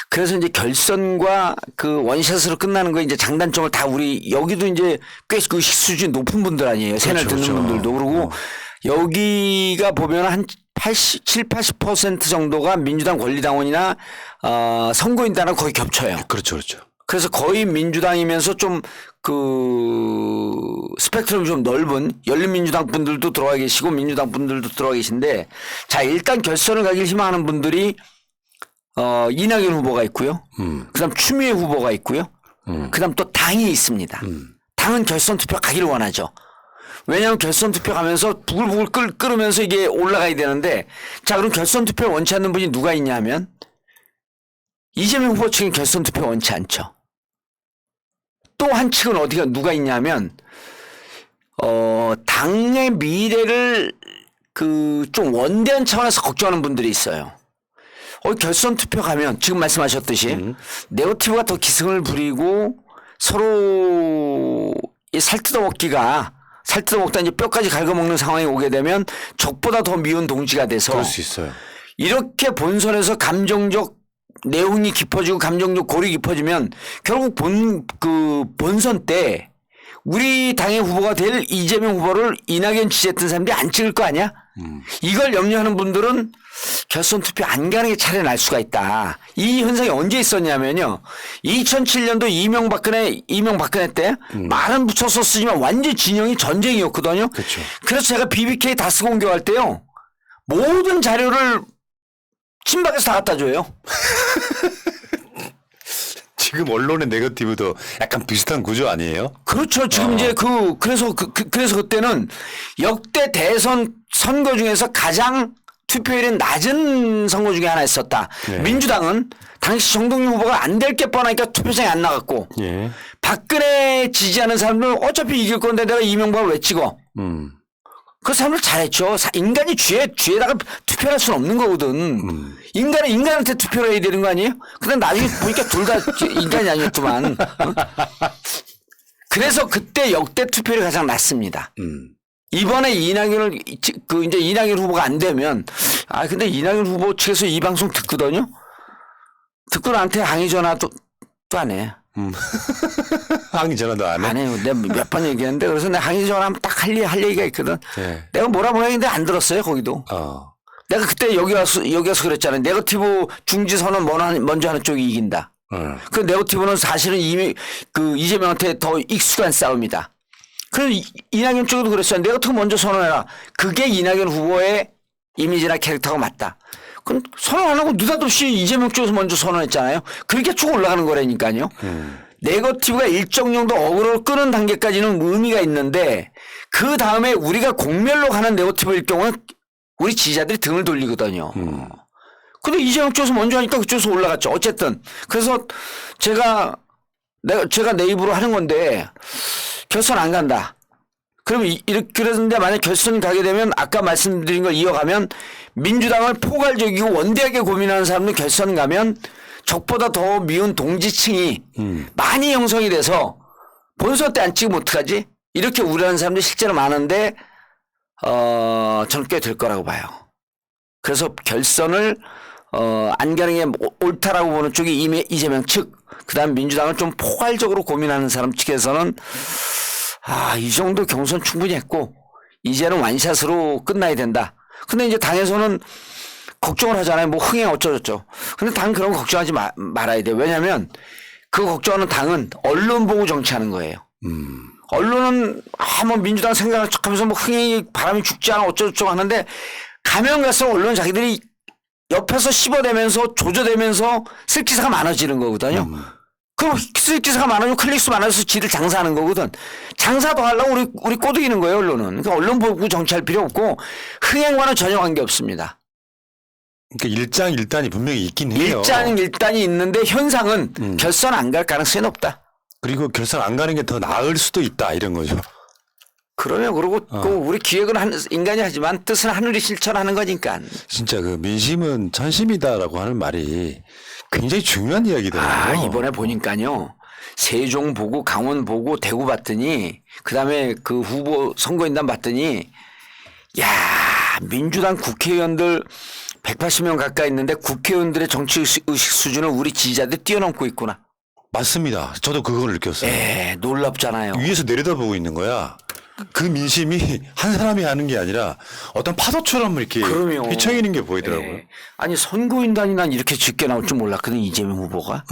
그래서 이제 결선과 그 원샷으로 끝나는 거 이제 장단점을 다 우리 여기도 이제 꽤 그 수준이 높은 분들 아니에요. 새날 듣는 그렇죠. 분들도 그러고 여기가 보면 한 80% 정도가 민주당 권리당원이나 선거인단하고 거의 겹쳐요. 그렇죠. 그래서 거의 민주당이면서 좀 그 스펙트럼이 좀 넓은 열린민주당 분들도 들어와 계시고 민주당 분들도 들어와 계신데 자 일단 결선을 가길 희망하는 분들이 이낙연 후보가 있고요. 그다음 추미애 후보가 있고요. 그다음 또 당이 있습니다. 당은 결선 투표 가기를 원하죠. 왜냐하면 결선 투표 가면서 부글부글 끓으면서 이게 올라가야 되는데 자 그럼 결선 투표 원치 않는 분이 누가 있냐면 이재명 후보 측은 결선 투표 원치 않죠. 또 한 측은 누가 있냐면 당의 미래를 그 좀 원대한 차원에서 걱정하는 분들이 있어요. 결선 투표 가면 지금 말씀하셨듯이 네거티브가 더 기승을 부리고 서로 살뜯어먹다 이제 뼈까지 갉아먹는 상황이 오게 되면 적보다 더 미운 동지가 돼서 그럴 수 있어요. 이렇게 본선에서 감정적 내용이 깊어지고 감정적 골이 깊어지면 결국 본선 때 우리 당의 후보가 될 이재명 후보를 이낙연 지지했던 사람들이 안 찍을 거 아니야? 이걸 염려하는 분들은 결선 투표 안 가는 게 차라리 날 수가 있다. 이 현상이 언제 있었냐면요. 2007년도 이명박근혜 때 말은 붙여서 쓰지만 완전 진영이 전쟁이었거든요. 그렇죠. 그래서 제가 BBK 다스 공격할 때요. 모든 자료를 친박에서 다 갖다 줘요. 지금 언론의 네거티브도 약간 비슷한 구조 아니에요? 그렇죠. 지금 이제 그래서 그때는 역대 대선 선거 중에서 가장 투표율이 낮은 선거 중에 하나 있었다. 네. 민주당은 당시 정동영 후보가 안 될 게 뻔하니까 투표장에 안 나갔고 예. 박근혜 지지하는 사람들은 어차피 이길 건데 내가 이명박을 왜 찍어? 그 사람들 잘했죠. 인간이 쥐에다가 투표할 수는 없는 거거든. 인간한테 투표를 해야 되는 거 아니에요? 근데 나중에 보니까 둘 다 인간이 아니었더만. 그래서 그때 역대 투표율이 가장 낮습니다. 이번에 이낙연을 이제 이낙연 후보가 안 되면 근데 이낙연 후보 측에서 이 방송 듣거든요. 듣고 나한테 항의 전화도 안 해. 항의 전화도 안 해? 안 해요. 내가 몇 번 얘기했는데 그래서 내가 항의 전화하면 딱 할 얘기가 있거든. 네. 내가 뭐라 했는데 안 들었어요 거기도. 내가 그때 여기 와서 그랬잖아요. 네거티브 중지 선언 먼저 하는 쪽이 이긴다. 그 네거티브는 사실은 이미 그 이재명한테 더 익숙한 싸움이다. 그래서 이낙연 쪽에도 그랬어요. 네거티브 먼저 선언해라. 그게 이낙연 후보의 이미지나 캐릭터가 맞다. 그럼 선언 안 하고 느닷없이 이재명 쪽에서 먼저 선언했잖아요. 그렇게 쭉 올라가는 거라니까요. 네거티브가 일정 정도 어그로를 끄는 단계까지는 의미가 있는데 그 다음에 우리가 공멸로 가는 네거티브일 경우는 우리 지지자들이 등을 돌리거든요. 근데 이재명 쪽에서 먼저 하니까 그쪽에서 올라갔죠. 어쨌든. 그래서 제가 내 입으로 하는 건데 결선 안 간다. 그러면 그랬는데 만약 결선이 가게 되면 아까 말씀드린 걸 이어가면 민주당을 포괄적이고 원대하게 고민하는 사람들 결선 가면 적보다 더 미운 동지층이 많이 형성이 돼서 본선 때 안 찍으면 어떡하지? 이렇게 우려하는 사람들이 실제로 많은데 저는 꽤 될 거라고 봐요. 그래서 결선을 안 가는 게 옳다라고 보는 쪽이 이재명 측, 그다음 민주당을 좀 포괄적으로 고민하는 사람 측에서는 이 정도 경선 충분히 했고 이제는 완샷으로 끝나야 된다. 근데 이제 당에서는 걱정을 하잖아요. 뭐 흥행 어쩌저쩌. 근데 당 그런 거 걱정하지 말아야 돼요. 왜냐하면 그 걱정하는 당은 언론 보고 정치하는 거예요. 언론은 뭐 민주당 생각을 척하면서 뭐 흥행이 바람이 죽지 않아 어쩌고저쩌고 하는데 가면 갈수록 언론은 자기들이 옆에서 씹어대면서 조져대면서 쓸 기사가 많아지는 거거든요. 그럼 쓸 기사가 많아지면 클릭수 많아져서 지들 장사하는 거거든. 장사 더 하려고 우리 꼬드기는 거예요, 언론은. 그러니까 언론 보고 정치할 필요 없고 흥행과는 전혀 관계 없습니다. 그러니까 일장일단이 분명히 있긴 해요. 일장일단이 있는데 현상은 결선 안 갈 가능성이 높다. 그리고 결선 안 가는 게 더 나을 수도 있다 이런 거죠. 그러면 그러고 우리 기획은 인간이 하지만 뜻은 하늘이 실천하는 거니까. 진짜 그 민심은 천심이다라고 하는 말이 굉장히 중요한 이야기더라고요. 이번에 보니까요. 세종 보고 강원 보고 대구 봤더니 그다음에 그 후보 선거인단 봤더니 민주당 국회의원들 180명 가까이 있는데 국회의원들의 정치 의식 수준은 우리 지지자들이 뛰어넘고 있구나. 맞습니다. 저도 그걸 느꼈어요. 놀랍잖아요. 위에서 내려다보고 있는 거야. 그 민심이 한 사람이 하는 게 아니라 어떤 파도처럼 이렇게 휘청이는 게 보이더라고요. 아니 선거인단이 난 이렇게 짙게 나올 줄 몰랐거든 이재명 후보가.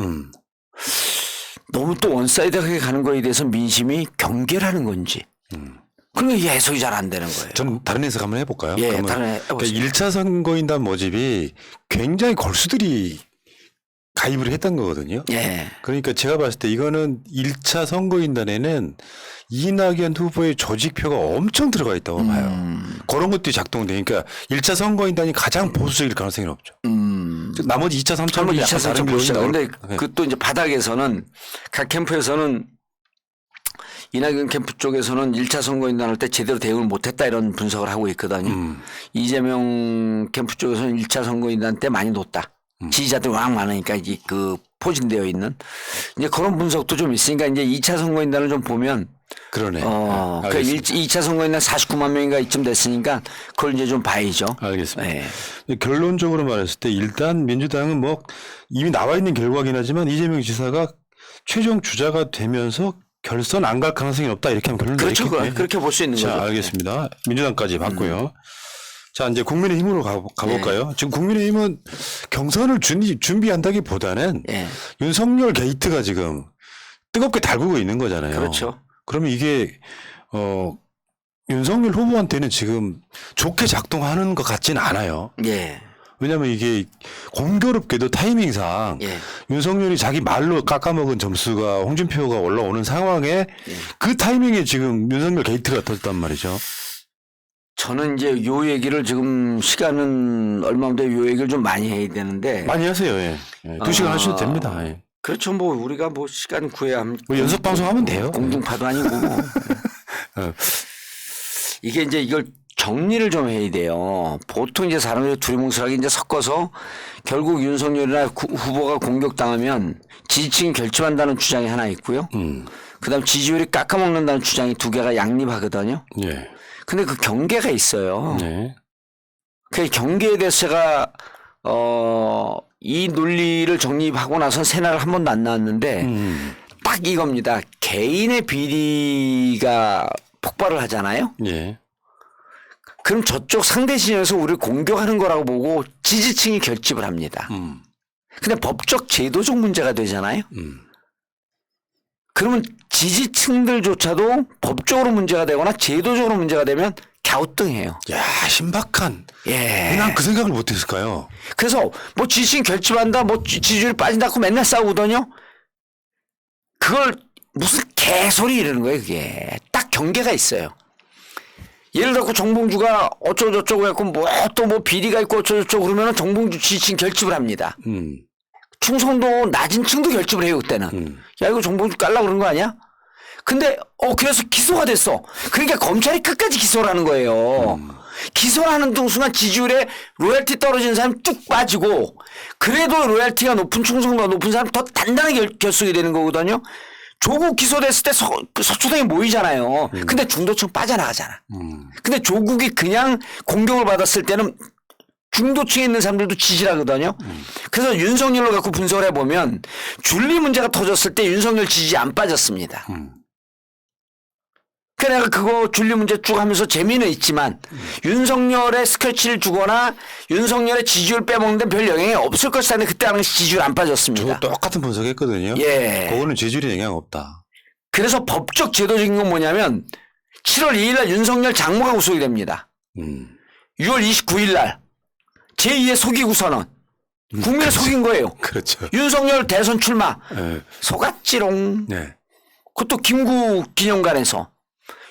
너무 또 원사이드하게 가는 거에 대해서 민심이 경계라는 건지. 그러면 이게 해석이 잘 안 되는 거예요. 전 다른 해석 한번 해볼까요? 다른 해보세요. 그러니까 1차 선거인단 모집이 굉장히 골수들이 가입을 했던 거거든요. 그러니까 제가 봤을 때 이거는 1차 선거인단에는 이낙연 후보의 조직표가 엄청 들어가 있다고 봐요. 그런 것들이 작동되니까 1차 선거인단이 가장 보수적일 가능성이 없죠. 나머지 2차, 3차는 2차, 3차 보시죠. 그런데 네. 그것도 이제 바닥에서는 각 캠프에서는 이낙연 캠프 쪽에서는 1차 선거인단 할 때 제대로 대응을 못했다 이런 분석을 하고 있거든요. 이재명 캠프 쪽에서는 1차 선거인단 때 많이 놓았다. 지지자들이 워낙 많으니까 이게 그 포진되어 있는 이제 그런 분석도 좀 있으니까 이제 2차 선거인단을 좀 보면 그러네. 그러니까 2차 선거인단 49만 명인가 이쯤 됐으니까 그걸 이제 좀 봐야죠. 알겠습니다. 결론적으로 말했을 때 일단 민주당은 뭐 이미 나와 있는 결과긴 하지만 이재명 지사가 최종 주자가 되면서 결선 안 갈 가능성이 없다 이렇게 하면 결론 그렇죠. 내겠네요. 그렇게 볼 수 있는 거죠. 자, 알겠습니다. 민주당까지 봤고요. 자, 이제 국민의힘으로 가볼까요? 지금 국민의힘은 경선을 준비한다기보다는 윤석열 게이트가 지금 뜨겁게 달구고 있는 거잖아요. 그렇죠. 그러면 이게 윤석열 후보한테는 지금 좋게 작동하는 것 같지는 않아요. 왜냐하면 이게 공교롭게도 타이밍상 윤석열이 자기 말로 깎아먹은 점수가 홍준표가 올라오는 상황에 그 타이밍에 지금 윤석열 게이트가 터졌단 말이죠. 저는 이제 요 얘기를 지금 시간은 얼마인데 요 얘기를 좀 많이 해야 되는데. 많이 하세요. 2시간 하셔도 됩니다. 그렇죠. 뭐 우리가 뭐 시간 구해야 하면. 뭐 연습 방송하면 돼요. 공중파도 아니고 뭐. 이게 이제 이걸 정리를 좀 해야 돼요. 보통 이제 사람들이 두리뭉술하게 이제 섞어서 결국 윤석열이나 후보가 공격당하면 지지층이 결집한다는 주장이 하나 있고요. 그다음 지지율이 깎아먹는다는 주장이 두 개가 양립하거든요. 예. 근데 그 경계가 있어요. 네. 그 경계에 대해서 제가 이 논리를 정립하고 나서 새날을 한 번도 안 나왔는데 딱 이겁니다. 개인의 비리가 폭발을 하잖아요. 예. 그럼 저쪽 상대 진영에서 우리를 공격하는 거라고 보고 지지층이 결집을 합니다. 근데 법적 제도적 문제가 되잖아요. 그러면 지지층들조차도 법적으로 문제가 되거나 제도적으로 문제가 되면 갸우뚱해요. 야, 신박한. 예. 난 그 생각을 못 했을까요? 그래서 뭐 지지층 결집한다, 뭐 지지율이 빠진다고 맨날 싸우거든요. 그걸 무슨 개소리 이러는 거예요, 그게. 딱 경계가 있어요. 예를 들어 정봉주가 어쩌고저쩌고 했고 뭐 또 뭐 비리가 있고 어쩌고저쩌고 그러면은 정봉주 지지층 결집을 합니다. 충성도 낮은 층도 결집을 해요, 그때는. 야, 이거 정봉주 깔라 그런 거 아니야? 근데 그래서 기소가 됐어. 그러니까 검찰이 끝까지 기소를 하는 거예요. 기소를 하는 순간 지지율에 로열티 떨어지는 사람이 뚝 빠지고 그래도 로열티가 높은 충성도가 높은 사람이 더 단단하게 결속이 되는 거거든요. 조국 기소됐을 때 서초동에 모이잖아요. 근데 중도층 빠져나가잖아. 근데 조국이 그냥 공격을 받았을 때는 중도층에 있는 사람들도 지지를 하거든요. 그래서 윤석열로 갖고 분석을 해보면 줄리 문제가 터졌을 때 윤석열 지지 안 빠졌습니다. 그래 내가 그거 줄리 문제 쭉 하면서 재미는 있지만 윤석열의 스크래치를 주거나 윤석열의 지지율 빼먹는 데 별 영향이 없을 것이다. 근데 그때 당시 지지율 안 빠졌습니다. 저 똑같은 분석했거든요. 예. 그거는 지지율에 영향 없다. 그래서 법적 제도적인 건 뭐냐면 7월 2일 날 윤석열 장모가 구속이 됩니다. 6월 29일 날 제2의 속이구 선언. 국민을 속인 거예요. 그렇죠. 윤석열 대선 출마. 예. 속았지롱. 네. 그것도 김구 기념관에서.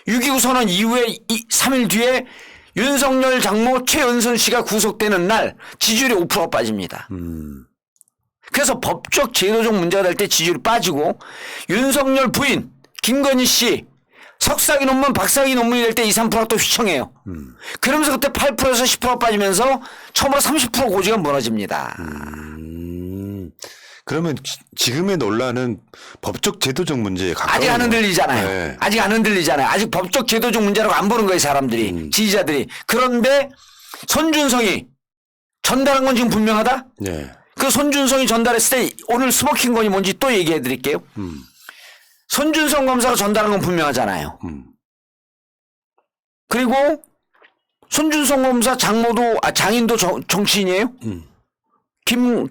6.29 선언 이후에 3일 뒤에 윤석열 장모 최은순 씨가 구속되는 날 지지율이 5% 빠집니다. 그래서 법적 제도적 문제가 될 때 지지율이 빠지고 윤석열 부인 김건희 씨 석사기 논문 박사기 논문이 될 때 2, 3%가 또 휘청해요. 그러면서 그때 8%에서 10% 빠지면서 처음으로 30% 고지가 무너집니다. 그러면 지금의 논란은 법적 제도적 문제에 가까운 아직 안 흔들리잖아요. 네. 아직 안 흔들리잖아요. 아직 법적 제도적 문제라고 안 보는 거예요, 사람들이. 지지자들이. 그런데 손준성이 전달한 건 지금 분명하다? 네. 그 손준성이 전달했을 때 오늘 스모킹 건이 뭔지 또 얘기해 드릴게요. 손준성 검사가 전달한 건 분명하잖아요. 그리고 손준성 검사 장인도 정치인이에요? 김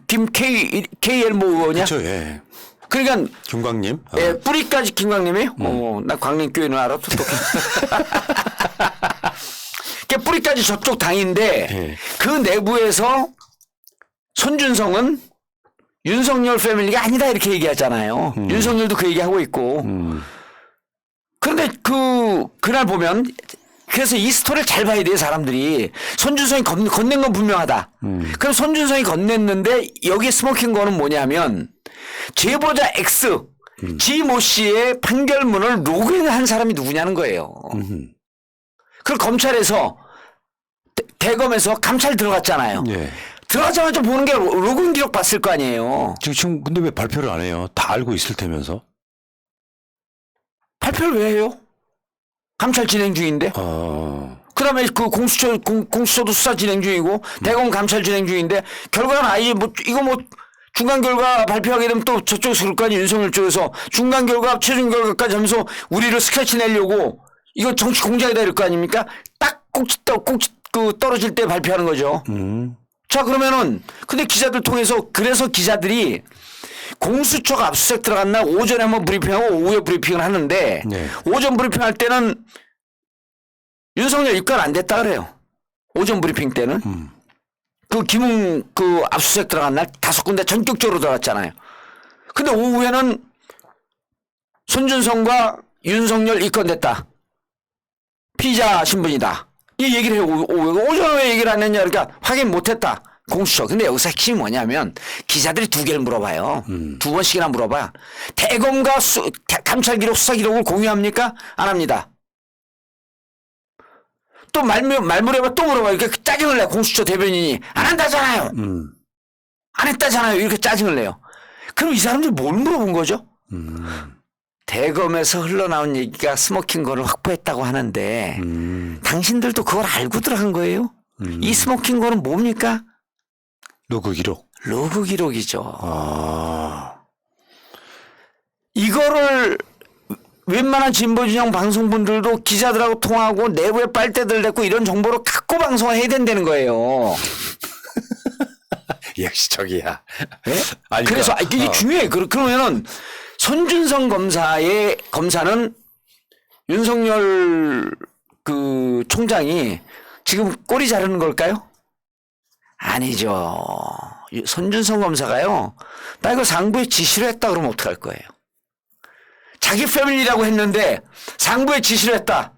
KL 모 의원이야? 그렇죠. 예. 그러니까 김광님. 예, 뿌리까지 김광님이에요? 나 광림교회는 알아, 똑똑해. 그러니까 뿌리까지 저쪽 당인데 예. 그 내부에서 손준성은 윤석열 패밀리가 아니다 이렇게 얘기하잖아요. 윤석열도 그 얘기하고 있고. 그런데 그날 보면 그래서 이 스토리를 잘 봐야 돼요, 사람들이. 손준성이 건넨 건 분명하다. 그럼 손준성이 건넸는데 여기에 스모킹 거는 뭐냐면 제보자 X, 지모 씨의 판결문을 로그인한 사람이 누구냐는 거예요. 그걸 검찰에서 대검에서 감찰 들어갔잖아요. 예. 들어가자마자 보는 게 로그인 기록 봤을 거 아니에요. 지금 근데 왜 발표를 안 해요? 다 알고 있을 테면서. 발표를 왜 해요? 감찰 진행 중인데. 그다음에 그 공수처도 수사 진행 중이고 대검 감찰 진행 중인데 결과는 아예 이거 중간 결과 발표하게 되면 또 저쪽에서 그럴 거 아니에요. 윤석열 쪽에서 중간 결과 최종 결과까지 하면서 우리를 스크래치 내려고 이거 정치 공작이다 이럴 거 아닙니까? 딱 꼭지 떨어질 때 발표하는 거죠. 자 그러면은 근데 기자들 통해서 그래서 기자들이 공수처가 압수수색 들어간 날 오전에 한번 브리핑하고 오후에 브리핑을 하는데 네. 오전 브리핑할 때는 윤석열 입건 안 됐다 그래요. 오전 브리핑 때는. 그 김웅 압수수색 들어간 날 5군데 전격적으로 들어갔잖아요. 근데 오후에는 손준성과 윤석열 입건됐다. 피의자 신분이다. 이 얘기를 해요. 오전에 왜 얘기를 안 했냐 그러니까 확인 못했다. 공수처. 근데 여기서 핵심이 뭐냐면 기자들이 2개를 물어봐요. 2번씩이나 물어봐. 대검과 감찰 기록 수사 기록을 공유합니까? 안 합니다. 또 말무렵에 또 물어봐. 이렇게 짜증을 내. 공수처 대변인이 안 한다잖아요. 안 했다잖아요. 이렇게 짜증을 내요. 그럼 이 사람들이 뭘 물어본 거죠? 대검에서 흘러나온 얘기가 스모킹건을 확보했다고 하는데 당신들도 그걸 알고 들어간 거예요? 이 스모킹건은 뭡니까? 로그 기록. 로그 기록이죠. 아. 이거를 웬만한 진보진영 방송분들도 기자들하고 통화하고 내부에 빨대들 댔고 이런 정보를 갖고 방송을 해야 된다는 거예요. 역시 저기야. 네? 아니, 그래서 그러니까, 이게 중요해. 그러면은 손준성 검사는 윤석열 그 총장이 지금 꼬리 자르는 걸까요? 아니죠. 손준성 검사가요. 나 이거 상부에 지시를 했다 그러면 어떡할 거예요? 자기 패밀리라고 했는데 상부에 지시를 했다.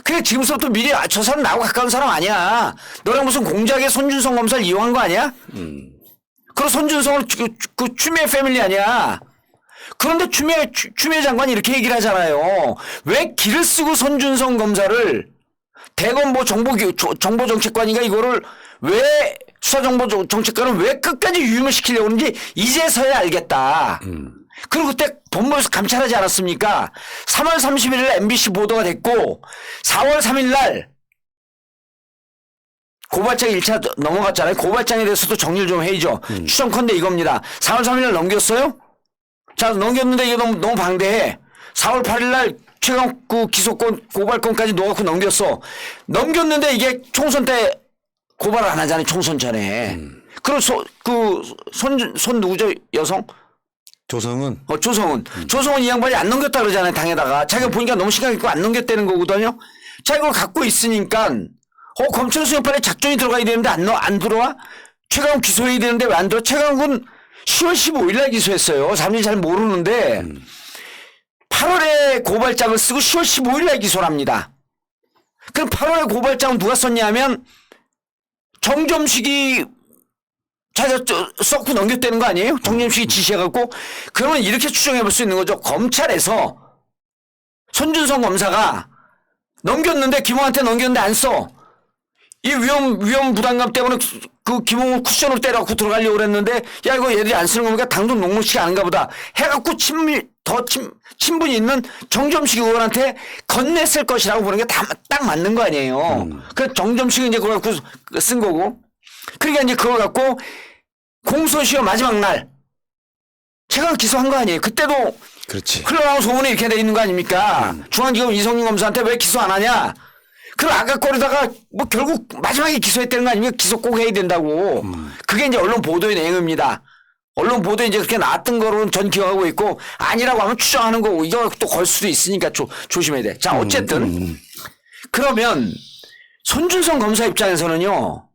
그래 지금부터 미리 저 사람 나하고 가까운 사람 아니야. 너랑 무슨 공작에 손준성 검사를 이용한 거 아니야? 그리고 손준성은 그 추미애 패밀리 아니야. 그런데 추미애 장관이 이렇게 얘기를 하잖아요. 왜 기를 쓰고 손준성 검사를 대검 뭐 정보정책관이가 이거를 왜 수사정보정책관은 왜 끝까지 유임을 시키려고 하는지 이제서야 알겠다. 그리고 그때 법무부에서 감찰하지 않았습니까? 3월 31일 MBC 보도가 됐고 4월 3일 날 고발장 1차 넘어갔잖아요. 고발장에 대해서도 정리를 좀 해야죠. 추정컨대 이겁니다. 4월 3일 날 넘겼어요? 자, 넘겼는데 이게 너무 방대해. 4월 8일 날 최강욱 기소권 고발권까지 넣어갖고 넘겼어. 넘겼는데 이게 총선 때 고발을 안 하잖아요. 총선 전에. 그리고 손 누구죠? 여성? 조성은. 조성은. 조성은 이 양반이 안 넘겼다 그러잖아요. 당에다가. 자기가 보니까 너무 시간 있고 안 넘겼다는 거거든요. 자, 이걸 갖고 있으니까 검찰 수사판에 작전이 들어가야 되는데 안 들어와? 최강욱 기소해야 되는데 왜 안 들어와? 최강욱은 10월 15일 날 기소했어요. 사람들이 잘 모르는데 8월에 고발장을 쓰고 10월 15일 날 기소를 합니다. 그럼 8월에 고발장은 누가 썼냐 하면 정점식이 자기가 썼고 넘겼다는 거 아니에요? 정점식이 지시해갖고. 그러면 이렇게 추정해 볼 수 있는 거죠. 검찰에서 손준성 검사가 넘겼는데 김홍한테 넘겼는데 안 써. 이 위험 부담감 때문에 그 김홍을 쿠션으로 때려갖고 들어가려고 그랬는데 야 이거 얘들이 안 쓰는 거니까 당도 녹록치가 않은가 보다 해갖고 친분이 있는 정점식 의원한테 건넸을 것이라고 보는 게 딱 맞는 거 아니에요. 그 정점식은 이제 그걸 갖고 쓴 거고. 그러니까 이제 그걸 갖고 공소시효 마지막 날 제가 기소한 거 아니에요. 그때도 그렇지. 흘러나온 소문이 이렇게 돼 있는 거 아닙니까? 중앙지검 이성윤 검사한테 왜 기소 안 하냐? 그럼 아까거리다가 뭐 결국 마지막에 기소했다는 거 아니면 기소 꼭 해야 된다고. 그게 이제 언론 보도의 내용입니다. 언론 보도에 이제 그렇게 나왔던 거로는 전 기억하고 있고 아니라고 하면 추정하는 거고 이거 또 걸 수도 있으니까 조심해야 돼. 자 어쨌든 그러면 손준성 검사 입장에서는요.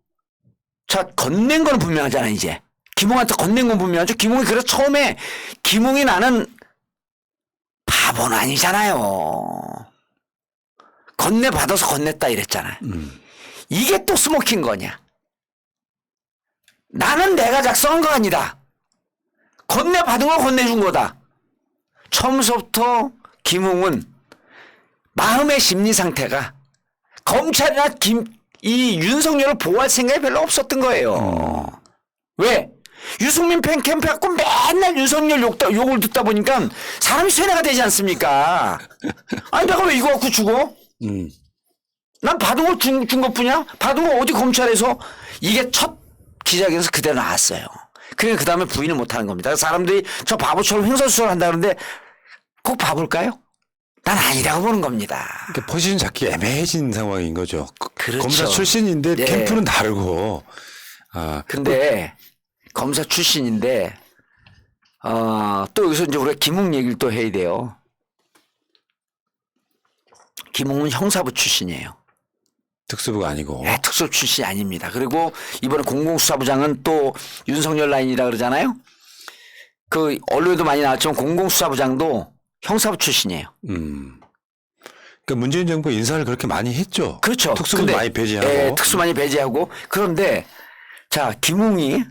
자 건넨 거는 분명하잖아 이제. 김홍한테 건넨 건 분명하죠. 김홍이 그래서 처음에 김홍이 나는 바보는 아니잖아요. 건네받아서 건넸다 이랬잖아요. 이게 또 스모킹 거냐. 나는 내가 작성한 거 아니다. 건네받은 거 건네준 거다. 처음부터 김웅은 마음의 심리 상태가 검찰이나 이 윤석열을 보호할 생각이 별로 없었던 거예요. 왜? 유승민 팬 캠프 갖고 맨날 윤석열 욕을 듣다 보니까 사람이 쇠뇌가 되지 않습니까? 아니 내가 왜 이거 갖고 죽어? 난 받은 거 준 것뿐이야? 받은 거 어디 검찰에서 이게 첫 기자회견에서 그대로 나왔어요. 그러니까 그 다음에 부인을 못하는 겁니다. 사람들이 저 바보처럼 횡설수설 한다 그러는데 꼭 바볼까요? 난 아니라고 보는 겁니다. 그러니까 포지션 잡기 애매해진 상황인 거죠. 그렇죠. 검사 출신인데 네. 캠프는 다르고. 근데 검사 출신인데 또 여기서 이제 우리가 김웅 얘기를 또 해야 돼요. 김웅은 형사부 출신이에요. 특수부가 아니고. 네, 특수부 출신이 아닙니다. 그리고 이번에 공공수사부장은 또 윤석열 라인이라 그러잖아요. 그 언론에도 많이 나왔지만 공공수사부장도 형사부 출신이에요. 그러니까 문재인 정부 인사를 그렇게 많이 했죠. 그렇죠. 특수부 많이 배제하고. 예, 특수 많이 배제하고. 그런데 자 김웅이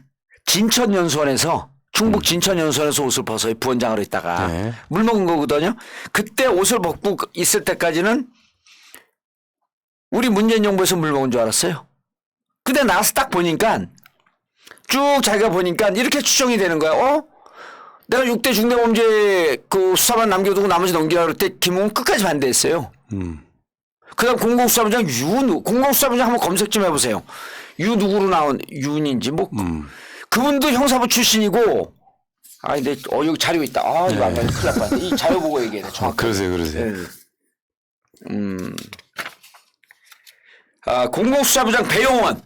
진천연수원에서 충북 진천연수원에서 옷을 벗어요. 부원장으로 있다가 네. 물 먹은 거거든요. 그때 옷을 벗고 있을 때까지는 우리 문재인 정부에서 물 먹은 줄 알았어요. 근데 나와서 딱 보니까 쭉 자기가 보니까 이렇게 추정이 되는 거야. 내가 6대 중대범죄 그 수사만 남겨두고 나머지 넘기라 그럴 때 김웅은 끝까지 반대했어요. 그다음 공공수사부장 공공수사부장 한번 검색 좀 해보세요. 유 누구로 나온 윤인지 뭐 그분도 형사부 출신이고. 근데 여기 자료 있다. 이거 안 가면 큰일 날 뻔했다. 이 자료 보고 얘기해야 돼. 정확하게. 그러세요. 공공수사부장 배용원.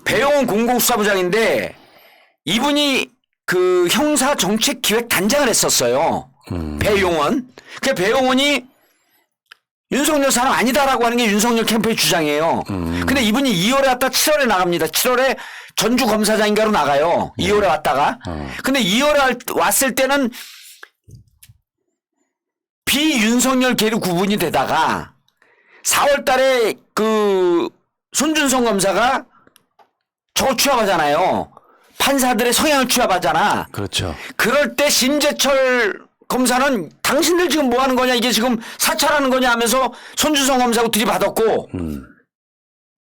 배용원 공공수사부장인데 이분이 그 형사정책기획단장을 했었어요. 배용원. 그 배용원이 윤석열 사람 아니다라고 하는 게 윤석열 캠프의 주장이에요. 근데 이분이 2월에 왔다 7월에 나갑니다. 7월에 전주 검사장인가로 나가요. 2월에 왔다가. 근데 2월에 왔을 때는 비윤석열 계류 구분이 되다가 4월 달에 그 손준성 검사가 저거 취합하잖아요. 판사들의 성향을 취합하잖아. 그렇죠. 그럴 때 심재철 검사는 당신들 지금 뭐 하는 거냐 이게 지금 사찰하는 거냐 하면서 손준성 검사하고 들이받았고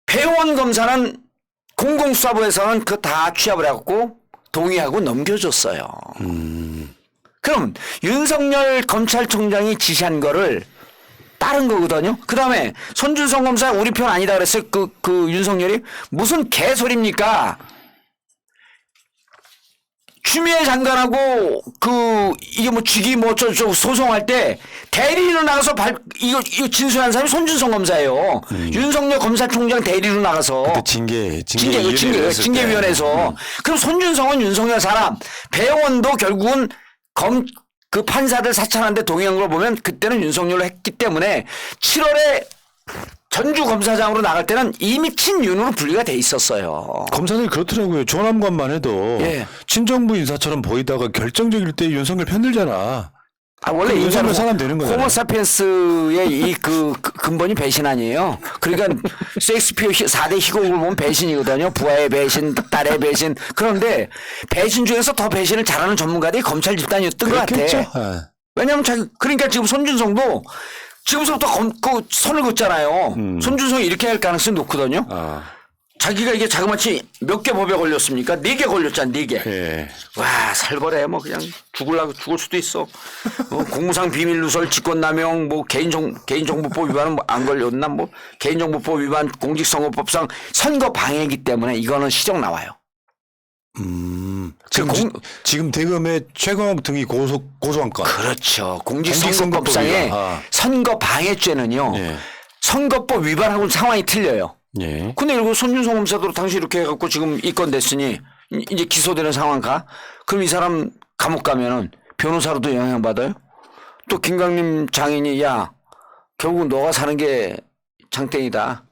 배용원 검사는 공공수사부에서는 그거 다 취합을 해갖고 동의하고 넘겨줬어요. 그럼 윤석열 검찰총장이 지시한 거를 따른 거거든요. 그 다음에 손준성 검사 우리 편 아니다 그랬어요. 그 윤석열이 무슨 개소리입니까? 추미애 장관하고 이게 뭐 직위 뭐 소송할 때 대리인으로 나가서 이거 진술한 사람이 손준성 검사예요. 윤석열 검사총장 대리로 나가서 그때 징계위원회에서 그럼 손준성은 윤석열 사람, 배용원도 결국은 그 판사들 사찰하는데 동의한 걸 보면 그때는 윤석열로 했기 때문에 7월에 전주 검사장으로 나갈 때는 이미 친윤으로 분리가 돼 있었어요. 검사들이 그렇더라고요. 조남관만 해도 친정부 인사처럼 보이다가 결정적일 때 윤석열 편들잖아. 원래 윤석열 사람 되는 거잖아요. 호모사피엔스의 이 근본이 배신 아니에요. 그러니까 셰익스피어 4대 희곡을 보면 배신이거든요. 부하의 배신, 딸의 배신. 그런데 배신 중에서 더 배신을 잘하는 전문가들이 검찰 집단이었던 것 같아. 왜냐하면 그러니까 지금 손준성도 지금서부터 선을 긋잖아요. 손준성이 이렇게 할 가능성이 높거든요. 자기가 이게 자그마치 몇 개 법에 걸렸습니까? 4개 걸렸잖아, 4개. 예. 와, 살벌해. 뭐 그냥 죽을 수도 있어. 공무상 비밀 누설, 직권남용, 뭐 개인정보법 위반은 뭐 안 걸렸나? 뭐 개인정보법 위반, 공직선거법상 선거 방해이기 때문에 이거는 시정 나와요. 지금 대검의 최광욱 등이 고소한 건. 그렇죠. 공직선거법상의 선거 방해죄는요. 선거법 위반하고는 상황이 틀려요. 근데 이거 손준성 검사도 당시 이렇게 해갖고 지금 입건 됐으니 이제 기소되는 상황 가? 그럼 이 사람 감옥 가면은 변호사로도 영향받아요? 또 김강림 장인이 야, 결국 너가 사는 게 장땡이다.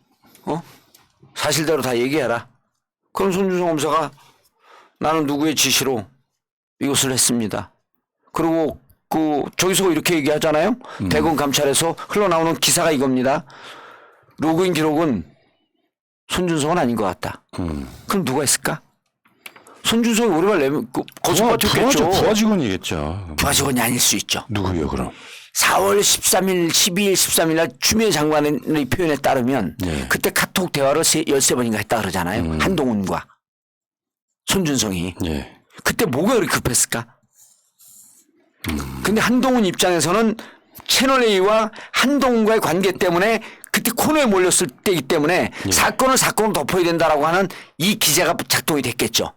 사실대로 다 얘기해라. 그럼 손준성 검사가 나는 누구의 지시로 이것을 했습니다. 그리고 저기서 이렇게 얘기하잖아요. 대검 감찰에서 흘러나오는 기사가 이겁니다. 로그인 기록은 손준성은 아닌 것 같다. 그럼 누가 했을까? 손준성이 오래갈 내면 거짓말했겠죠. 부하 직원이겠죠. 부하 직원이 아닐 수 있죠. 누구요 그럼? 4월 13일, 12일, 13일 날 추미애 장관의 표현에 따르면 그때 카톡 대화를 13번인가 했다 그러잖아요. 한동훈과 손준성이. 그때 뭐가 그렇게 급했을까? 근데 한동훈 입장에서는 채널A와 한동훈과의 관계 때문에 그때 코너에 몰렸을 때이기 때문에 사건을 덮어야 된다라고 하는 이 기제가 작동이 됐겠죠.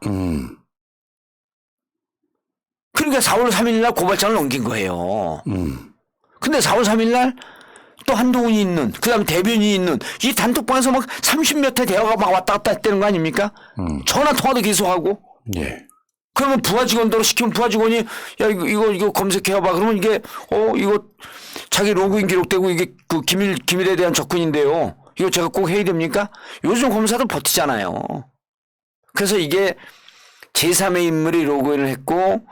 그러니까 4월 3일 날 고발장을 넘긴 거예요. 근데 4월 3일 날 또 한동훈이 있는, 그 다음에 대변인이 있는 이 단톡방에서 막 30몇 회 대화가 막 왔다 갔다 했다는 거 아닙니까? 전화 통화도 계속하고. 그러면 부하 직원대로 시키면 부하 직원이 야 이거 검색해봐. 그러면 이게 이거 자기 로그인 기록되고 이게 그 기밀에 대한 접근인데요. 이거 제가 꼭 해야 됩니까? 요즘 검사들 버티잖아요. 그래서 이게 제3의 인물이 로그인을 했고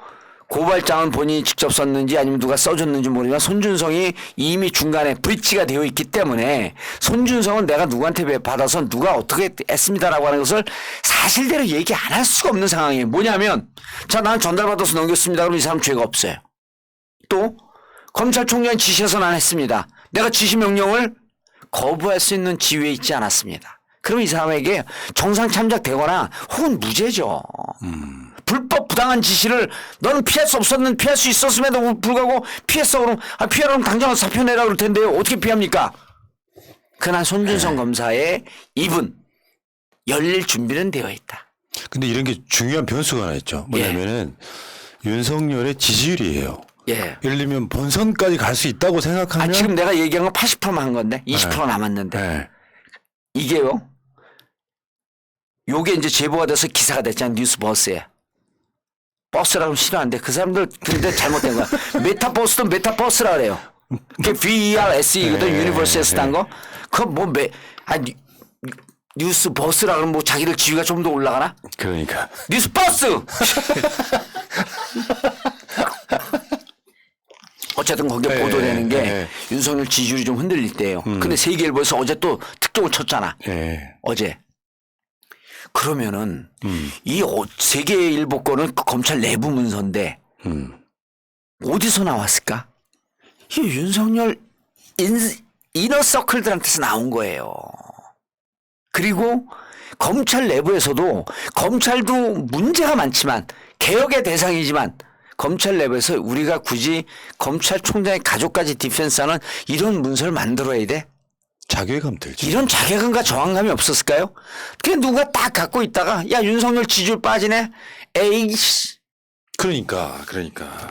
고발장은 본인이 직접 썼는지 아니면 누가 써줬는지 모르지만 손준성이 이미 중간에 브릿지가 되어 있기 때문에 손준성은 내가 누구한테 받아서 누가 어떻게 했습니다라고 하는 것을 사실대로 얘기 안 할 수가 없는 상황이에요. 뭐냐면 자 나는 전달받아서 넘겼습니다. 그럼 이 사람 죄가 없어요. 또 검찰총장이 지시해서 난 했습니다. 내가 지시 명령을 거부할 수 있는 지위에 있지 않았습니다. 그럼 이 사람에게 정상 참작되거나 혹은 무죄죠. 불법 부당한 지시를 너는 피할 수 없었는 피할 수 있었음에도 불구하고 피했어. 그럼 피하려면 당장 사표 내라 그럴 텐데요. 어떻게 피합니까? 그날 손준성 검사의 입은 열릴 준비는 되어 있다. 근데 이런 게 중요한 변수가 하나 있죠. 뭐냐면은 윤석열의 지지율이에요. 예. 예를 들면 본선까지 갈 수 있다고 생각하면 지금 내가 얘기한 건 80%만 한 건데 20% 남았는데 네. 이게요. 요게 이제 제보가 돼서 기사가 됐잖아요. 뉴스버스에. 버스라고 싫어하는데 그 사람들 근데 잘못된 거야. 메타버스도 메타버스라 그래요. 그게 VERSE거든. 유니버스에서 딴 거. 그거 뭐 뉴스버스라 그러면 뭐 자기들 지위가 좀 더 올라가나? 그러니까 뉴스버스! 어쨌든 거기에 보도되는 게 윤석열 지지율이 좀 흔들릴 때예요. 근데 세계일보에서 어제 또 특종을 쳤잖아. 어제. 그러면은 이 세계일보 거는 검찰 내부 문서인데 어디서 나왔을까? 이 윤석열 이너서클들한테서 나온 거예요. 그리고 검찰 내부에서도 검찰도 문제가 많지만 개혁의 대상이지만 검찰 내부에서 우리가 굳이 검찰총장의 가족까지 디펜스하는 이런 문서를 만들어야 돼? 자괴감 들죠. 이런 자괴감과 저항감이 없었을까요? 그냥 누가 딱 갖고 있다가 야 윤석열 지지율 빠지네? 에이씨. 그러니까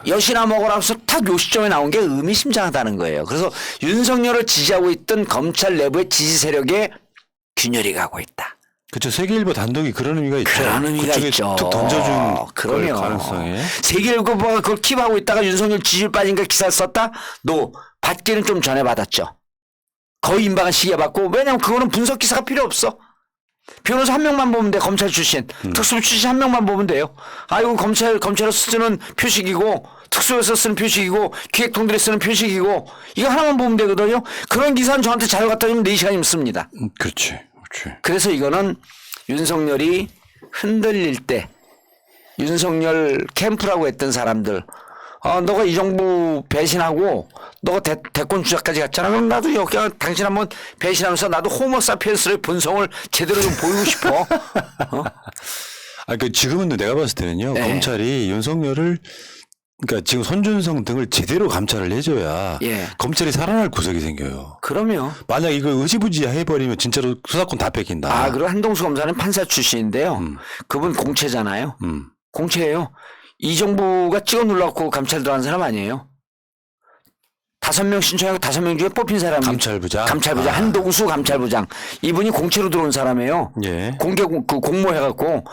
여시나 먹어라 하면서 딱 요 시점에 나온 게 의미심장하다는 거예요. 그래서 윤석열을 지지하고 있던 검찰 내부의 지지 세력에 균열이 가고 있다. 그렇죠. 세계일보 단독이 그런 의미가 있죠. 그런 의미가 그쪽에 있죠. 툭 던져준 그럼요. 가능성에. 세계일보가 그걸 킵하고 있다가 윤석열 지지율 빠진가 기사를 썼다? 받기는 좀 전에 받았죠. 거의 임박한 시기에 받고 왜냐면 그거는 분석 기사가 필요 없어. 변호사 한 명만 보면 돼. 검찰 출신. 특수부 출신 한 명만 보면 돼요. 이건 검찰에서 쓰는 표식이고 특수부에서 쓰는 표식이고 기획통들이 쓰는 표식이고 이거 하나만 보면 되거든요. 그런 기사는 저한테 자료 갖다 주면 4시간이면 씁니다. 그렇지. 그래서 이거는 윤석열이 흔들릴 때 윤석열 캠프라고 했던 사람들 너가 이 정부 배신하고 너가 대권 주자까지 갔잖아. 그럼 나도 여기 당신 한번 배신하면서 나도 호모사피엔스의 본성을 제대로 좀 보이고 싶어. 지금은 내가 봤을 때는요. 검찰이 윤석열을 그러니까 지금 손준성 등을 제대로 감찰을 해줘야 검찰이 살아날 구석이 생겨요. 그럼요. 만약 이걸 의지부지 해버리면 진짜로 수사권 다 뺏긴다. 그리고 한동수 검사는 판사 출신인데요. 그분 공채잖아요. 공채예요. 이 정부가 찍어 눌러갖고 감찰 들어간 사람 아니에요. 5명 신청하고 5명 중에 뽑힌 사람이 감찰부장 한동수 감찰부장. 이분이 공채로 들어온 사람이에요. 공개 공모해갖고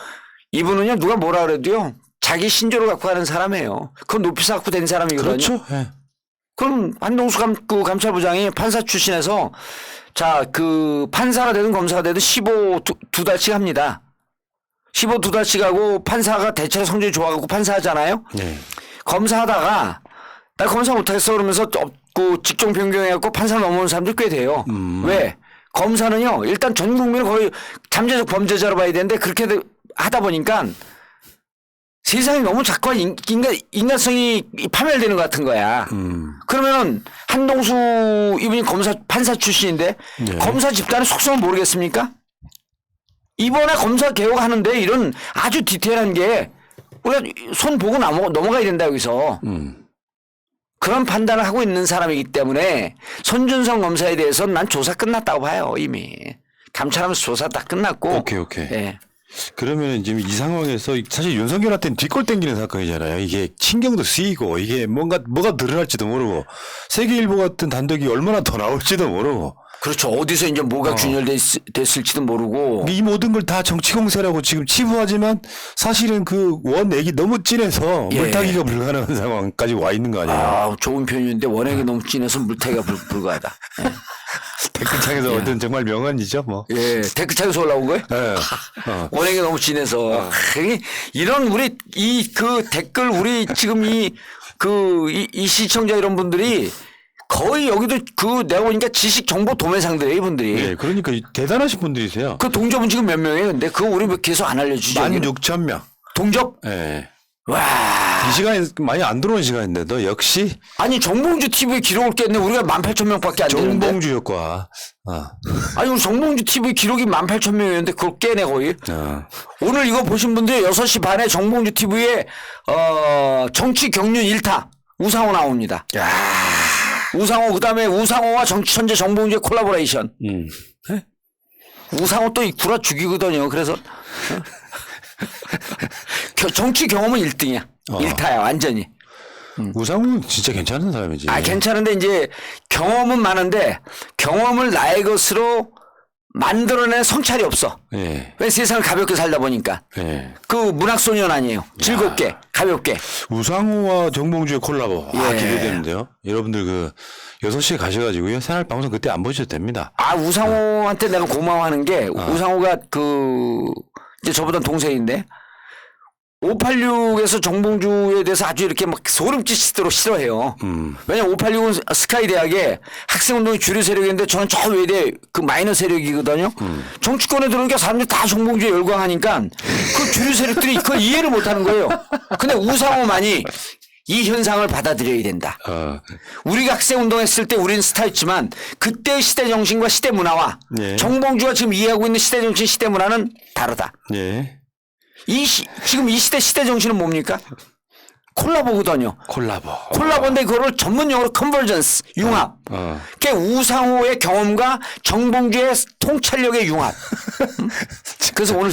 이분은요 누가 뭐라 그래도요 자기 신조를 갖고 가는 사람이에요. 그건 높이서 갖고 된 사람이거든요. 그렇죠. 그럼 한동수 감찰부장이 판사 출신에서 판사가 되든 검사가 되든 15 두 달씩 합니다. 15 두 달씩 하고 판사가 대체로 성적이 좋아갖고 판사하잖아요. 검사하다가 나 검사 못하겠어 그러면서 직종 변경해갖고 판사 넘어오는 사람들 꽤 돼요. 왜? 검사는요 일단 전 국민을 거의 잠재적 범죄자로 봐야 되는데 그렇게 하다 보니까 세상이 너무 자꾸 인간성이 파멸되는 것 같은 거야. 그러면 한동수 이분이 판사 출신인데 검사 집단의 속성을 모르겠습니까? 이번에 검사 개혁하는데 이런 아주 디테일한 게 우리가 손 보고 넘어가야 된다 여기서. 그런 판단을 하고 있는 사람이기 때문에 손준성 검사에 대해서는 난 조사 끝났다고 봐요. 이미. 감찰하면서 조사 다 끝났고. 오케이. 그러면 지금 이 상황에서 사실 윤석열한테는 뒷골 땡기는 사건이잖아요. 이게 신경도 쓰이고 이게 뭐가 드러날지도 모르고 세계일보 같은 단독이 얼마나 더 나올지도 모르고. 그렇죠. 어디서 이제 뭐가 균열됐을지도 모르고. 이 모든 걸 다 정치 공세라고 지금 치부하지만 사실은 그 원액이 너무 진해서 물타기가 불가능한 상황까지 와 있는 거 아니에요? 좋은 표현인데 원액이 너무 진해서 물타기가 불가하다. 댓글창에서 얻은 정말 명언이죠, 뭐. 댓글창에서 올라온 거예요? 원액이 너무 진해서. 이런 우리 댓글 우리 지금 이 시청자 이런 분들이 거의 여기도 내가 보니까 지식 정보 도매상들이에요, 이분들이. 그러니까 대단하신 분들이세요. 그 동접은 지금 몇 명이에요? 근데 그거 우리 계속 안 알려주죠. 16,000명. 동접? 와. 이 시간이 많이 안 들어오는 시간인데도 역시 아니 정봉주 TV에 기록을 깼는데 우리가 18,000명밖에 안 되는데. 정봉주 효과. 아니 우리 정봉주 TV 기록이 18,000명이었는데 그걸 깨네 거의. 오늘 이거 보신 분들 6시 반에 정봉주 TV에 정치 경륜 1타 우상호 나옵니다. 우상호 그다음에 우상호와 정치천재 정봉주의 콜라보레이션. 우상호 또 구라 죽이거든요. 그래서 정치 경험은 1등이야. 1타야 완전히. 우상훈 진짜 괜찮은 사람이지. 괜찮은데 이제 경험은 많은데 경험을 나의 것으로 만들어낸 성찰이 없어. 예. 왜 세상을 가볍게 살다 보니까. 예. 그 문학소년 아니에요. 즐겁게 가볍게. 우상호와 정봉주의 콜라보. 예. 기대되는데요. 여러분들 6시에 가셔가지고요. 새날 방송 그때 안 보셔도 됩니다. 우상호한테 내가 고마워하는 게 우상호가 이제 저보다 동생인데 586에서 정봉주에 대해서 아주 이렇게 막 소름끼치도록 싫어해요. 왜냐면 586은 스카이 대학에 학생운동이 주류 세력인데 저는 저 외대 그 마이너 세력이거든요. 정치권에 들어오니까 사람들이 다 정봉주에 열광하니까 그 주류 세력들이 그걸 이해를 못하는 거예요. 근데 우상호만이 이 현상을 받아들여야 된다. 우리가 학생운동했을 때 우리는 스타였지만 그때의 시대 정신과 시대 문화와 예. 정봉주가 지금 이해하고 있는 시대 정신, 시대 문화는 다르다. 예. 지금 이 시대 정신은 뭡니까? 콜라보거든요. 콜라보인데 그거를 전문 용어로 컨버전스, 융합. 그게 우상호의 경험과 정봉주의 통찰력의 융합. 그래서 오늘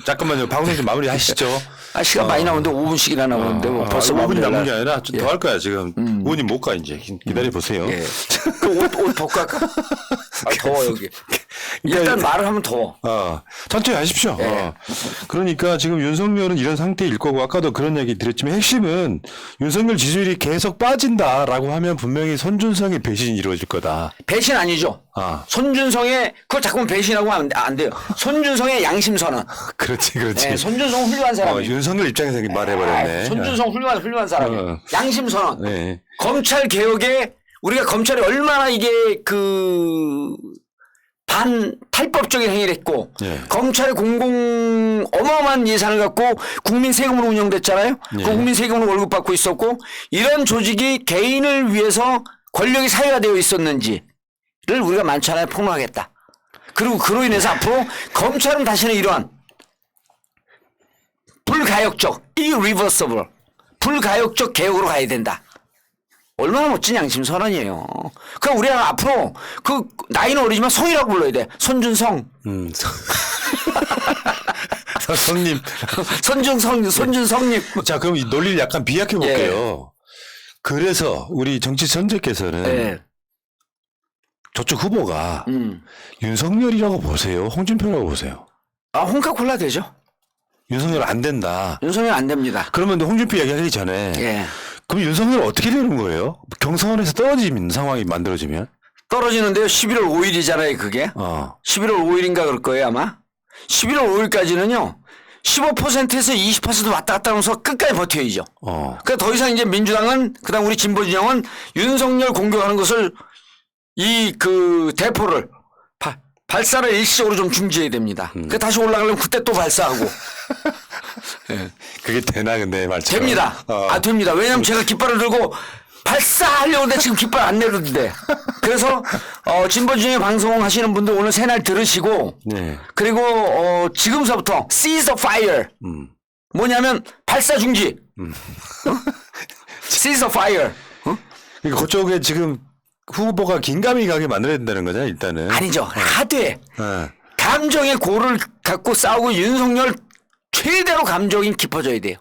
잠깐만요. 방송 좀 마무리 하시죠. 시간 많이 나오는데 5분씩이나 나오는데 뭐 벌써 5분이 마무리를 남은 게 아니라 좀 더 할 거야 지금. 의원님 못 가 이제 기다려 보세요. 예. 옷 벗고 할까? 더워 여기. 일단 말을 하면 더워. 천천히 하십시오. 예. 그러니까 지금 윤석열은 이런 상태일 거고 아까도 그런 얘기 드렸지만 핵심은 윤석열 지지율이 계속 빠진다라고 하면 분명히 손준성의 배신이 이루어질 거다. 배신 아니죠. 손준성의 그걸 자꾸만 배신하고 하면 안 돼요. 손준성의 양심 선언. 그렇지. 네, 손준성 훌륭한 사람이에요. 윤석열 입장에서 말해버렸네. 손준성 훌륭한 사람이에요. 양심 선언. 네. 검찰 개혁에 우리가 검찰이 얼마나 이게 탈법적인 행위를 했고 예. 검찰의 어마어마한 예산을 갖고 국민 세금으로 운영됐잖아요. 예. 그 국민 세금으로 월급 받고 있었고 이런 조직이 개인을 위해서 권력이 사유화되어 있었는지를 우리가 많잖아요. 폭로하겠다. 그리고 그로 인해서 앞으로 검찰은 다시는 이러한 irreversible 불가역적 개혁으로 가야 된다. 얼마나 멋진 양심 선언이에요. 그럼 우리가 앞으로 나이는 어리지만 성이라고 불러야 돼. 손준성. 성님. 손준성님. 자, 그럼 이 논리를 약간 비약해 볼게요. 그래서 우리 정치 선재께서는 저쪽 후보가 윤석열이라고 보세요? 홍준표라고 보세요? 홍카콜라 되죠. 윤석열 안 된다. 윤석열 안 됩니다. 그러면 홍준표 이야기하기 전에 그럼 윤석열 어떻게 되는 거예요? 경선에서 떨어지는 상황이 만들어지면? 떨어지는데요. 11월 5일이잖아요, 그게. 11월 5일인가 그럴 거예요, 아마. 11월 5일까지는요. 15%에서 20% 왔다 갔다 하면서 끝까지 버텨야죠. 그러니까 더 이상 이제 민주당은 그다음 우리 진보 진영은 윤석열 공격하는 것을 대포를 발사를 일시적으로 좀 중지해야 됩니다. 그 다시 올라가려면 그때 또 발사하고. 그게 되나 근데 말처럼. 됩니다. 됩니다. 왜냐면 제가 깃발을 들고 발사하려고 하는데 지금 깃발 안 내려는데. 그래서 진보 진영에 방송하시는 분들 오늘 새날 들으시고 그리고 지금서부터 seize the fire. 뭐냐면 발사 중지. seize the fire. 그러니까 그쪽에 지금 후보가 긴가민이 가게 만들어야 된다는 거잖아요, 일단은. 아니죠. 하되 감정의 고를 갖고 싸우고 윤석열 최대로 감정이 깊어져야 돼요.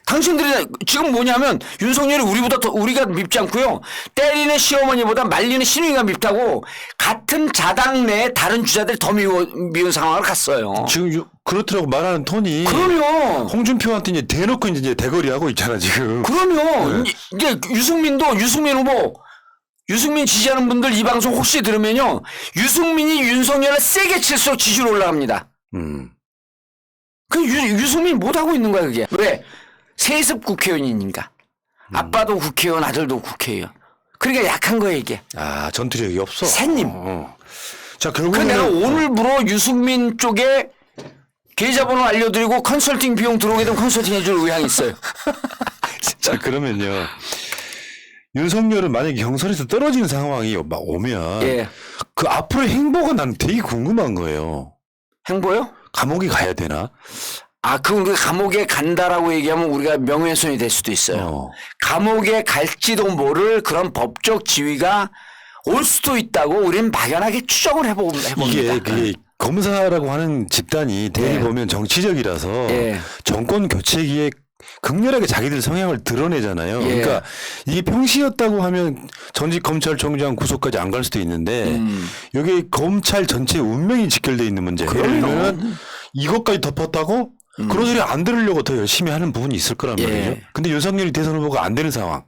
당신들이 지금 뭐냐면 윤석열이 우리가 밉지 않고요. 때리는 시어머니보다 말리는 시누이가 밉다고 같은 자당 내에 다른 주자들이 더 미운 상황을 갔어요. 지금 그렇더라고 말하는 톤이. 그럼요. 홍준표한테 이제 대놓고 이제 대거리하고 있잖아 지금. 그럼요. 이제 유승민 후보 유승민 지지하는 분들 이 방송 혹시 들으면요. 유승민이 윤석열을 세게 칠수록 지지율 올라갑니다. 유승민 못하고 있는 거야 그게. 왜? 세습 국회의원이니까. 아빠도 국회의원, 아들도 국회의원. 그러니까 약한 거예요 이게. 전투력이 없어. 샌님. 자 결국은 내가 오늘부로 유승민 쪽에 계좌번호 알려드리고 컨설팅 비용 들어오게 되면 컨설팅 해줄 의향이 있어요. 자, 그러면요. 윤석열은 만약에 경선에서 떨어지는 상황이 막 오면 예. 그 앞으로의 행보가 나는 되게 궁금한 거예요. 행보요? 감옥에 가야 되나? 아, 그럼 우리가 감옥에 간다라고 얘기하면 우리가 명예훼손이 될 수도 있어요. 감옥에 갈지도 모를 그런 법적 지위가 올 수도 있다고 우리는 막연하게 추정을 해봅니다. 그게 검사라고 하는 집단이 대개 예. 보면 정치적이라서 예. 정권 교체기에 극렬하게 자기들 성향을 드러내잖아요. 예. 그러니까 이게 평시였다고 하면 전직 검찰총장 구속까지 안 갈 수도 있는데 여기 검찰 전체 운명이 직결돼 있는 문제. 예를 들면은 이것까지 덮었다고 그런 소리 안 들으려고 더 열심히 하는 부분이 있을 거란 예. 말이죠. 근데 윤석열이 대선 후보가 안 되는 상황.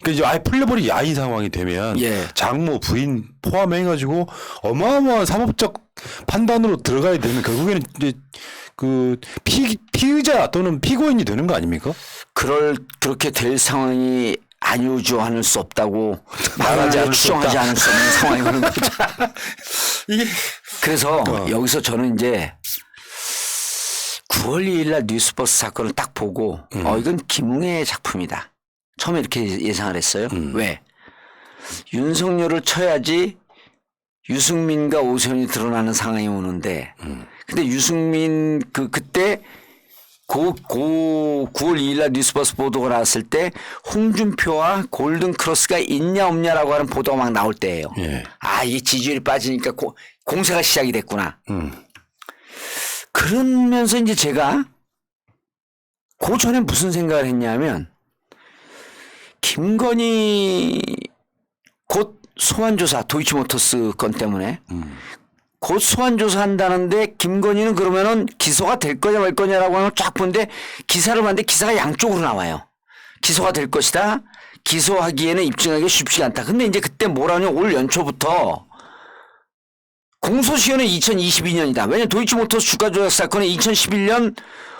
그러니까 이제 아예 풀려버린 야인 상황이 되면 예. 장모 부인 포함해가지고 어마어마한 사법적 판단으로 들어가야 되는 결국에는 이제 그 피의자 또는 피고인이 되는 거 아닙니까? 그렇게 될 상황이 아니오죠 않을 수 없다고 말하지 않을 수 추정하지 없다. 않을 수 없는 상황이 오는 거죠. 이게 그래서 여기서 저는 이제 9월 2일 날 뉴스버스 사건을 딱 보고 이건 김웅의 작품이다. 처음에 이렇게 예상을 했어요. 왜? 윤석열을 쳐야지 유승민과 오세훈이 드러나는 상황이 오는데 근데 유승민 그때 9월 2일 날 뉴스버스 보도가 나왔을 때 홍준표와 골든크로스가 있냐 없냐라고 하는 보도가 막 나올 때예요. 예. 아, 이게 지지율이 빠지니까 공세가 시작이 됐구나. 그러면서 이제 제가 그 전에 무슨 생각을 했냐면 김건희 곧 소환조사 도이치모터스 건 때문에 곧 소환조사 한다는데 김건희는 그러면은 기소가 될 거냐 말 거냐라고 하는 걸 쫙 보는데 기사를 봤는데 기사가 양쪽으로 나와요. 기소가 될 것이다. 기소하기에는 입증하기가 쉽지 않다. 근데 이제 그때 뭐라냐 올 연초부터 공소시효는 2022년이다. 왜냐면 도이치모터스 주가 조작 사건은 2011년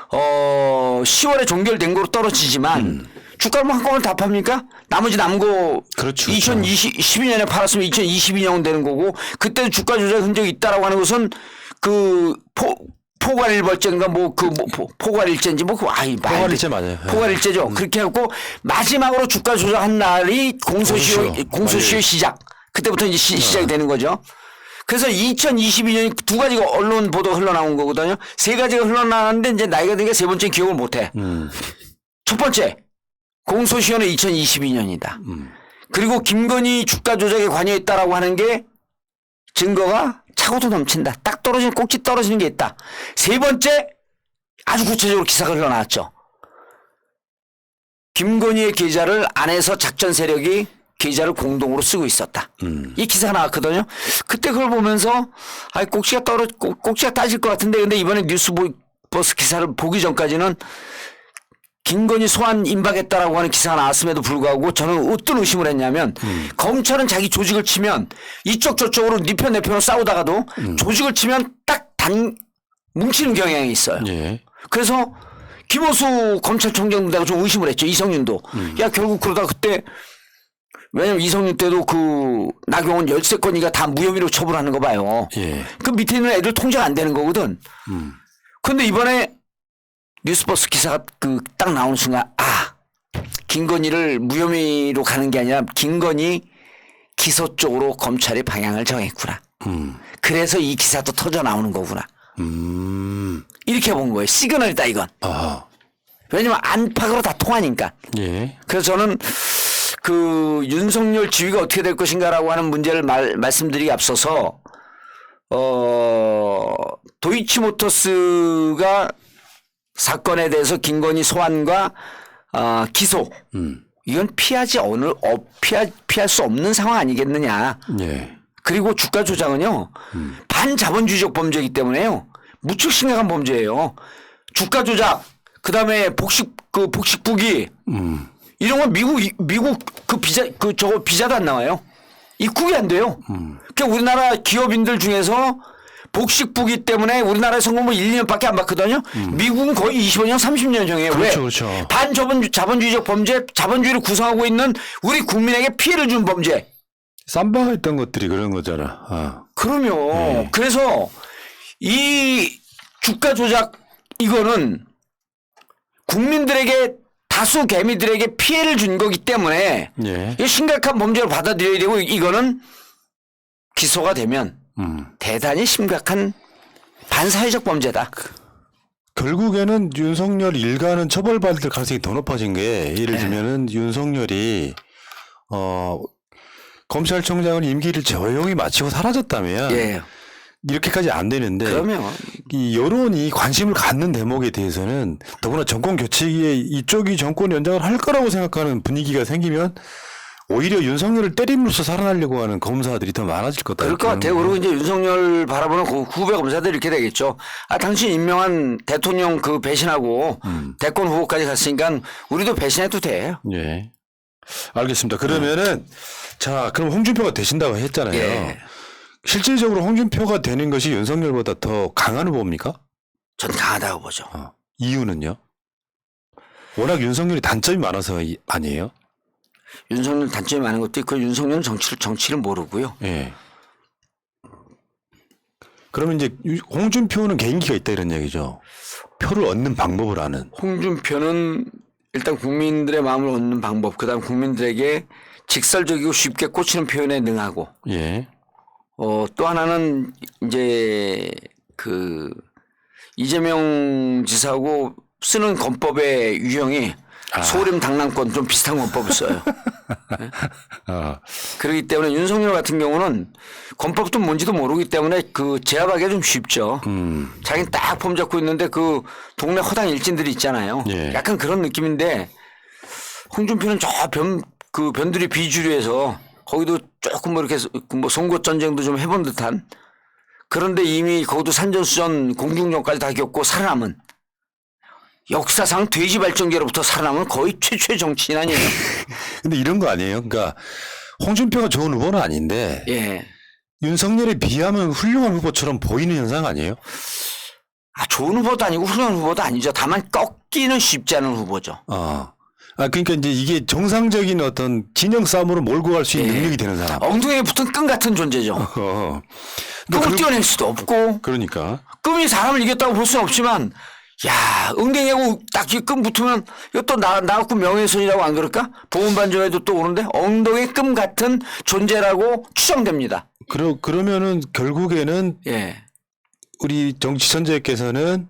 10월에 종결된 거로 떨어지지만 주가를 한꺼번에 다 팝니까? 나머지 남은 거 그렇죠. 2012년에 팔았으면 2022년은 되는 거고 그때도 주가 조작 흔적이 있다라고 하는 것은 그 포괄일벌제인가 포괄일제인지 포괄일제 맞아요. 포괄일제죠. 그렇게 해갖고 마지막으로 주가 조작한 날이 공소시효 시작. 그때부터 이제 시작이 되는 거죠. 그래서 2022년이 두 가지가 언론 보도가 흘러나온 거거든요. 세 가지가 흘러나왔는데 이제 나이가 드니까 세 번째 기억을 못해. 첫 번째 공소시효는 2022년이다. 그리고 김건희 주가 조작에 관여했다라고 하는 게 증거가 차고도 넘친다. 딱 떨어지는 꼭지 떨어지는 게 있다. 세 번째 아주 구체적으로 기사가 흘러나왔죠. 김건희의 계좌를 안에서 작전 세력이 계좌를 공동으로 쓰고 있었다. 이 기사가 나왔거든요. 그때 그걸 보면서 꼭지가 따질 것 같은데 근데 이번에 뉴스버스 기사를 보기 전까지는 김건희 소환 임박했다라고 하는 기사가 나왔음에도 불구하고 저는 어떤 의심을 했냐면 검찰은 자기 조직을 치면 이쪽 저쪽으로 네 편 내 편으로 싸우다가도 조직을 치면 딱 뭉치는 경향이 있어요. 예. 그래서 김호수 검찰총장도 내가 좀 의심을 했죠. 이성윤도. 야 결국 그러다 그때 왜냐면 이성윤 때도 그 나경원 13건이가 다 무혐의로 처분하는 거 봐요. 예. 그 밑에 있는 애들 통제가 안 되는 거거든. 그런데 이번에 뉴스버스 기사가 딱 나오는 순간 김건희를 무혐의로 가는 게 아니라 김건희 기소 쪽으로 검찰이 방향을 정했구나. 그래서 이 기사도 터져 나오는 거구나. 이렇게 본 거예요. 시그널이다 이건. 아. 왜냐면 안팎으로 다 통하니까. 예. 그래서 저는 그 윤석열 지위가 어떻게 될 것인가라고 하는 문제를 말씀드리기 앞서서 도이치모터스가 사건에 대해서 김건희 소환과 기소 이건 피할 수 없는 상황 아니겠느냐. 예. 그리고 주가 조작은요 반자본주의적 범죄이기 때문에요 무척 심각한 범죄예요. 주가 조작 그다음에 복식부기 이런 건 미국 저거 비자도 안 나와요. 입국이 안 돼요. 그러니까 우리나라 기업인들 중에서 복식부기 때문에 우리나라의 성공을 1, 2년밖에 안 받거든요. 미국은 거의 25년, 30년형이에요. 그렇죠, 왜? 그렇죠. 반자본주의적 범죄, 자본주의를 구성하고 있는 우리 국민에게 피해를 준 범죄. 쌈바가 했던 것들이 그런 거잖아. 그럼요. 그래서 이 주가 조작 이거는 국민들에게 다수 개미들에게 피해를 준 거기 때문에 예. 이거 심각한 범죄로 받아들여야 되고 이거는 기소가 되면 대단히 심각한 반사회적 범죄다. 결국에는 윤석열 일가는 처벌받을 가능성이 더 높아진 게 예를 들면은 윤석열이 검찰총장은 임기를 조용히 마치고 사라졌다면 예. 이렇게까지 안 되는데 그러면 이 여론이 관심을 갖는 대목에 대해서는 더구나 정권 교체기에 이쪽이 정권 연장을 할 거라고 생각하는 분위기가 생기면 오히려 윤석열을 때림으로써 살아나려고 하는 검사들이 더 많아질 거다. 그럴 것 같아요. 그리고 이제 윤석열 바라보는 후배 검사들이 이렇게 되겠죠. 아, 당신 임명한 대통령 그 배신하고 대권 후보까지 갔으니까 우리도 배신해도 돼. 예. 알겠습니다. 그러면은 자, 그럼 홍준표가 되신다고 했잖아요. 예. 실질적으로 홍준표가 되는 것이 윤석열보다 더 강한 후보입니까? 전 강하다고 보죠. 이유는요? 워낙 윤석열이 단점이 많아서 아니에요? 윤석열 단점이 많은 것도 있고 윤석열은 정치를 모르고요. 예. 그러면 이제 홍준표는 개인기가 있다 이런 얘기죠. 표를 얻는 방법을 아는. 홍준표는 일단 국민들의 마음을 얻는 방법, 그다음 국민들에게 직설적이고 쉽게 꽂히는 표현에 능하고, 예. 또 하나는 이제 그 이재명 지사하고 쓰는 권법의 유형이 소림 당랑권 좀 비슷한 권법을 써요. 네? 그렇기 때문에 윤석열 같은 경우는 권법도 뭔지도 모르기 때문에 그 제압하기가 좀 쉽죠. 자기는 딱 폼 잡고 있는데 그 동네 허당 일진들이 있잖아요. 예. 약간 그런 느낌인데 홍준표는 저 변두리 비주류에서 거기도 조금 뭐 이렇게 뭐 선거 전쟁도 좀 해본 듯한 그런데 이미 거기도 산전수전 공중전까지 다 겪고 살아남은 역사상 돼지 발전기로부터 살아남은 거의 최초의 정치인 아니에요. 근데 이런 거 아니에요? 그러니까 홍준표가 좋은 후보는 아닌데 예. 윤석열에 비하면 훌륭한 후보처럼 보이는 현상 아니에요? 아, 좋은 후보도 아니고 훌륭한 후보도 아니죠. 다만 꺾기는 쉽지 않은 후보죠. 그러니까 이제 이게 정상적인 어떤 진영 싸움으로 몰고 갈 수 있는 능력이 되는 사람. 엉덩이에 붙은 끈 같은 존재죠. 끈을 띄어낼 수도 없고. 그러니까. 끈이 사람을 이겼다고 볼 수는 없지만 야, 엉덩이하고 딱 끈 붙으면 이거 또 나갖고 명예훼손이라고 안 그럴까? 보훈반정에도 또 오는데 엉덩이 끈 같은 존재라고 추정됩니다. 그러면은 결국에는 예. 우리 정치 천재께서는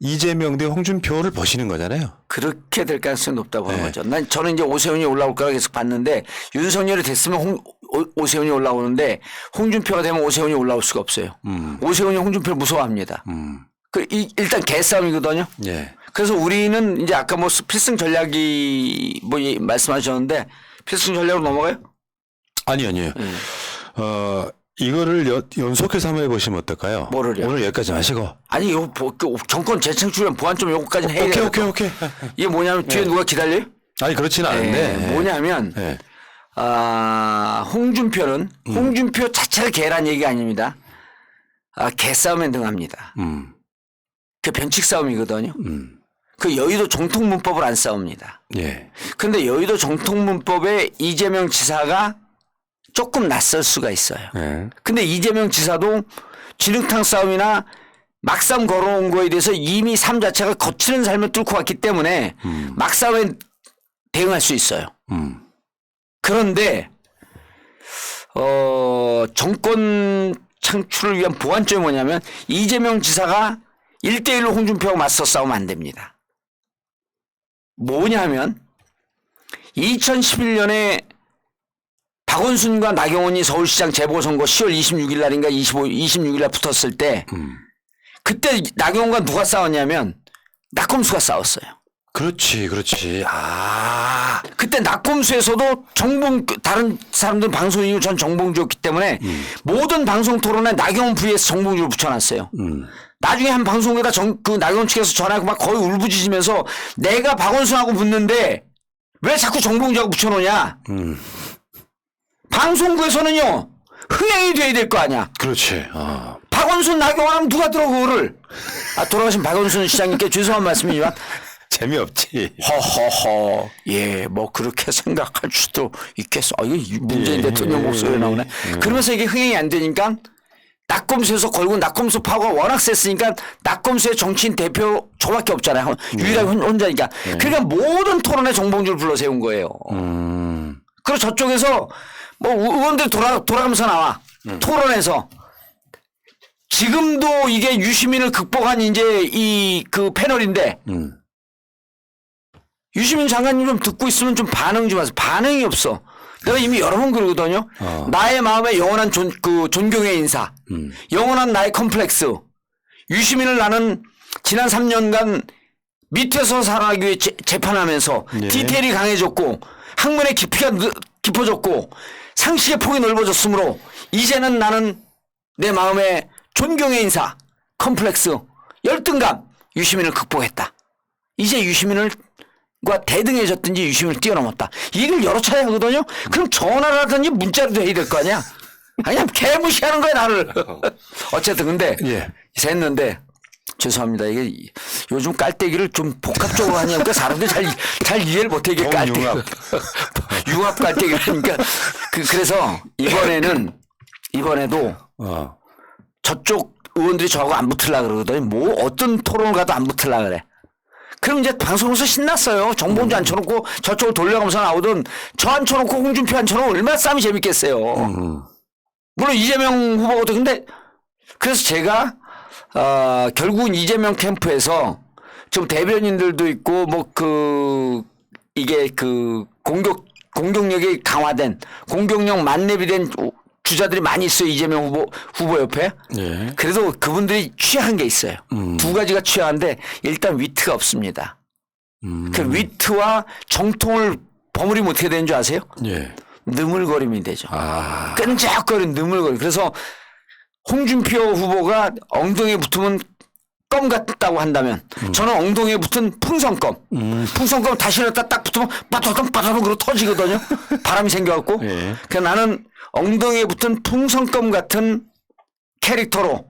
이재명 대 홍준표를 보시는 거잖아요. 그렇게 될 가능성이 높다고 하는 네. 거죠. 저는 이제 오세훈이 올라올 거라 계속 봤는데 윤석열이 됐으면 오세훈이 올라오는데 홍준표가 되면 오세훈이 올라올 수가 없어요. 오세훈이 홍준표를 무서워합니다. 일단 개싸움이거든요. 예. 그래서 우리는 이제 아까 뭐 필승 전략이 뭐 말씀하셨는데 필승 전략으로 넘어가요? 아니요. 이거를 연속해서 한번 해보시면 어떨까요? 뭐를요? 오늘 여기까지 마시고. 아니, 정권 재창출이면 보안점 요거까지는 해야 돼요. 오케이. 이게 뭐냐면 뒤에 누가 기다려요? 아니, 그렇지는 않은데. 뭐냐면, 홍준표는 홍준표 자체가 개란 얘기가 아닙니다. 개싸움에 능합니다. 그 변칙 싸움이거든요. 그 여의도 정통문법을 안 싸웁니다. 예. 근데 여의도 정통문법에 이재명 지사가 조금 낯설 수가 있어요. 예. 근데 이재명 지사도 진흙탕 싸움이나 막싸움 걸어온 거에 대해서 이미 삶 자체가 거치는 삶을 뚫고 왔기 때문에 막싸움에 대응할 수 있어요. 그런데 정권 창출을 위한 보완점이 뭐냐면 이재명 지사가 1대1로 홍준표하고 맞서 싸우면 안 됩니다. 뭐냐면 2011년에 박원순과 나경원이 서울시장 재보선거 10월 26일 날인가 26일 날 붙었을 때 그때 나경원과 누가 싸웠냐면 낙검수가 싸웠어요. 그렇지. 그때 낙검수에서도 다른 사람들은 방송이고 전 정봉주였기 때문에 모든 방송 토론에 나경원 vs 정봉주를 붙여놨어요. 나중에 한 방송에다 그 나경원 측에서 전화하고 막 거의 울부짖으면서 내가 박원순하고 붙는데 왜 자꾸 정봉주하고 붙여놓냐. 방송국에서는요 흥행이 돼야 될 거 아니야. 그렇지. 박원순 나경원 하면 누가 들어 그거를. 돌아가신 박원순 시장님께 죄송한 말씀이지만 재미없지. 허허허. 예, 뭐 그렇게 생각할 수도 있겠어. 이거 문재인 대통령 목소리 나오네. 그러면서 이게 흥행이 안 되니까 낙검수에서 걸고 낙검수 파워가 워낙 셌으니까 낙검수의 정치인 대표 저밖에 없잖아요. 유일하게 혼자니까. 그러니까 모든 토론에 정봉주를 불러 세운 거예요. 그리고 저쪽에서 뭐 의원들이 돌아가면서 나와. 토론에서. 지금도 이게 유시민을 극복한 이제 이 그 패널인데 유시민 장관님 좀 듣고 있으면 좀 반응 좀 하세요. 반응이 없어. 내가 이미 여러 번 그러거든요. 나의 마음에 영원한 존경의 인사. 영원한 나의 컴플렉스. 유시민을 나는 지난 3년간 밑에서 살아가기 위해 재판하면서 예. 디테일이 강해졌고 학문의 깊이가 깊어졌고 상식의 폭이 넓어졌으므로 이제는 나는 내 마음에 존경의 인사, 컴플렉스, 열등감, 유시민을 극복했다. 이제 유시민과 대등해졌든지 유시민을 뛰어넘었다. 이걸 여러 차례 하거든요. 그럼 전화를 하든지 문자로도 해야 될 거 아니야. 그냥 개무시하는 거야 나를. 어쨌든 근데 예. 샜는데 죄송합니다. 이게 요즘 깔때기를 좀 복합적으로 하니까 사람들이 잘 이해를 못해. 이게 깔때기. 융합 깔때기를 하니까. 그래서 이번에도 저쪽 의원들이 저하고 안 붙으려고 그러거든요. 뭐 어떤 토론을 가도 안 붙으려고 그래. 그럼 이제 방송에서 신났어요. 정봉주 앉혀놓고 저쪽을 돌려가면서 나오든 저 앉혀놓고 홍준표 앉혀놓으면 얼마나 싸움이 재밌겠어요. 물론 이재명 후보도 근데 그래서 제가 결국은 이재명 캠프에서 지금 대변인들도 있고 뭐 이게 공격력이 강화된 공격력 만렙이 된 주자들이 많이 있어요. 이재명 후보 옆에. 예. 그래도 그분들이 취한 게 있어요. 두 가지가 취한데 일단 위트가 없습니다. 그 위트와 정통을 버무리면 어떻게 되는 줄 아세요? 예. 느물거림이 되죠. 끈적거리는 느물거림. 그래서 홍준표 후보가 엉덩이에 붙으면 껌 같다고 한다면 저는 엉덩이에 붙은 풍선껌. 풍선껌 다시 넣었다 딱 붙으면 빠다닥 그러고 터지거든요. 바람이 생겨갖고. 예. 그래서 나는 엉덩이에 붙은 풍선껌 같은 캐릭터로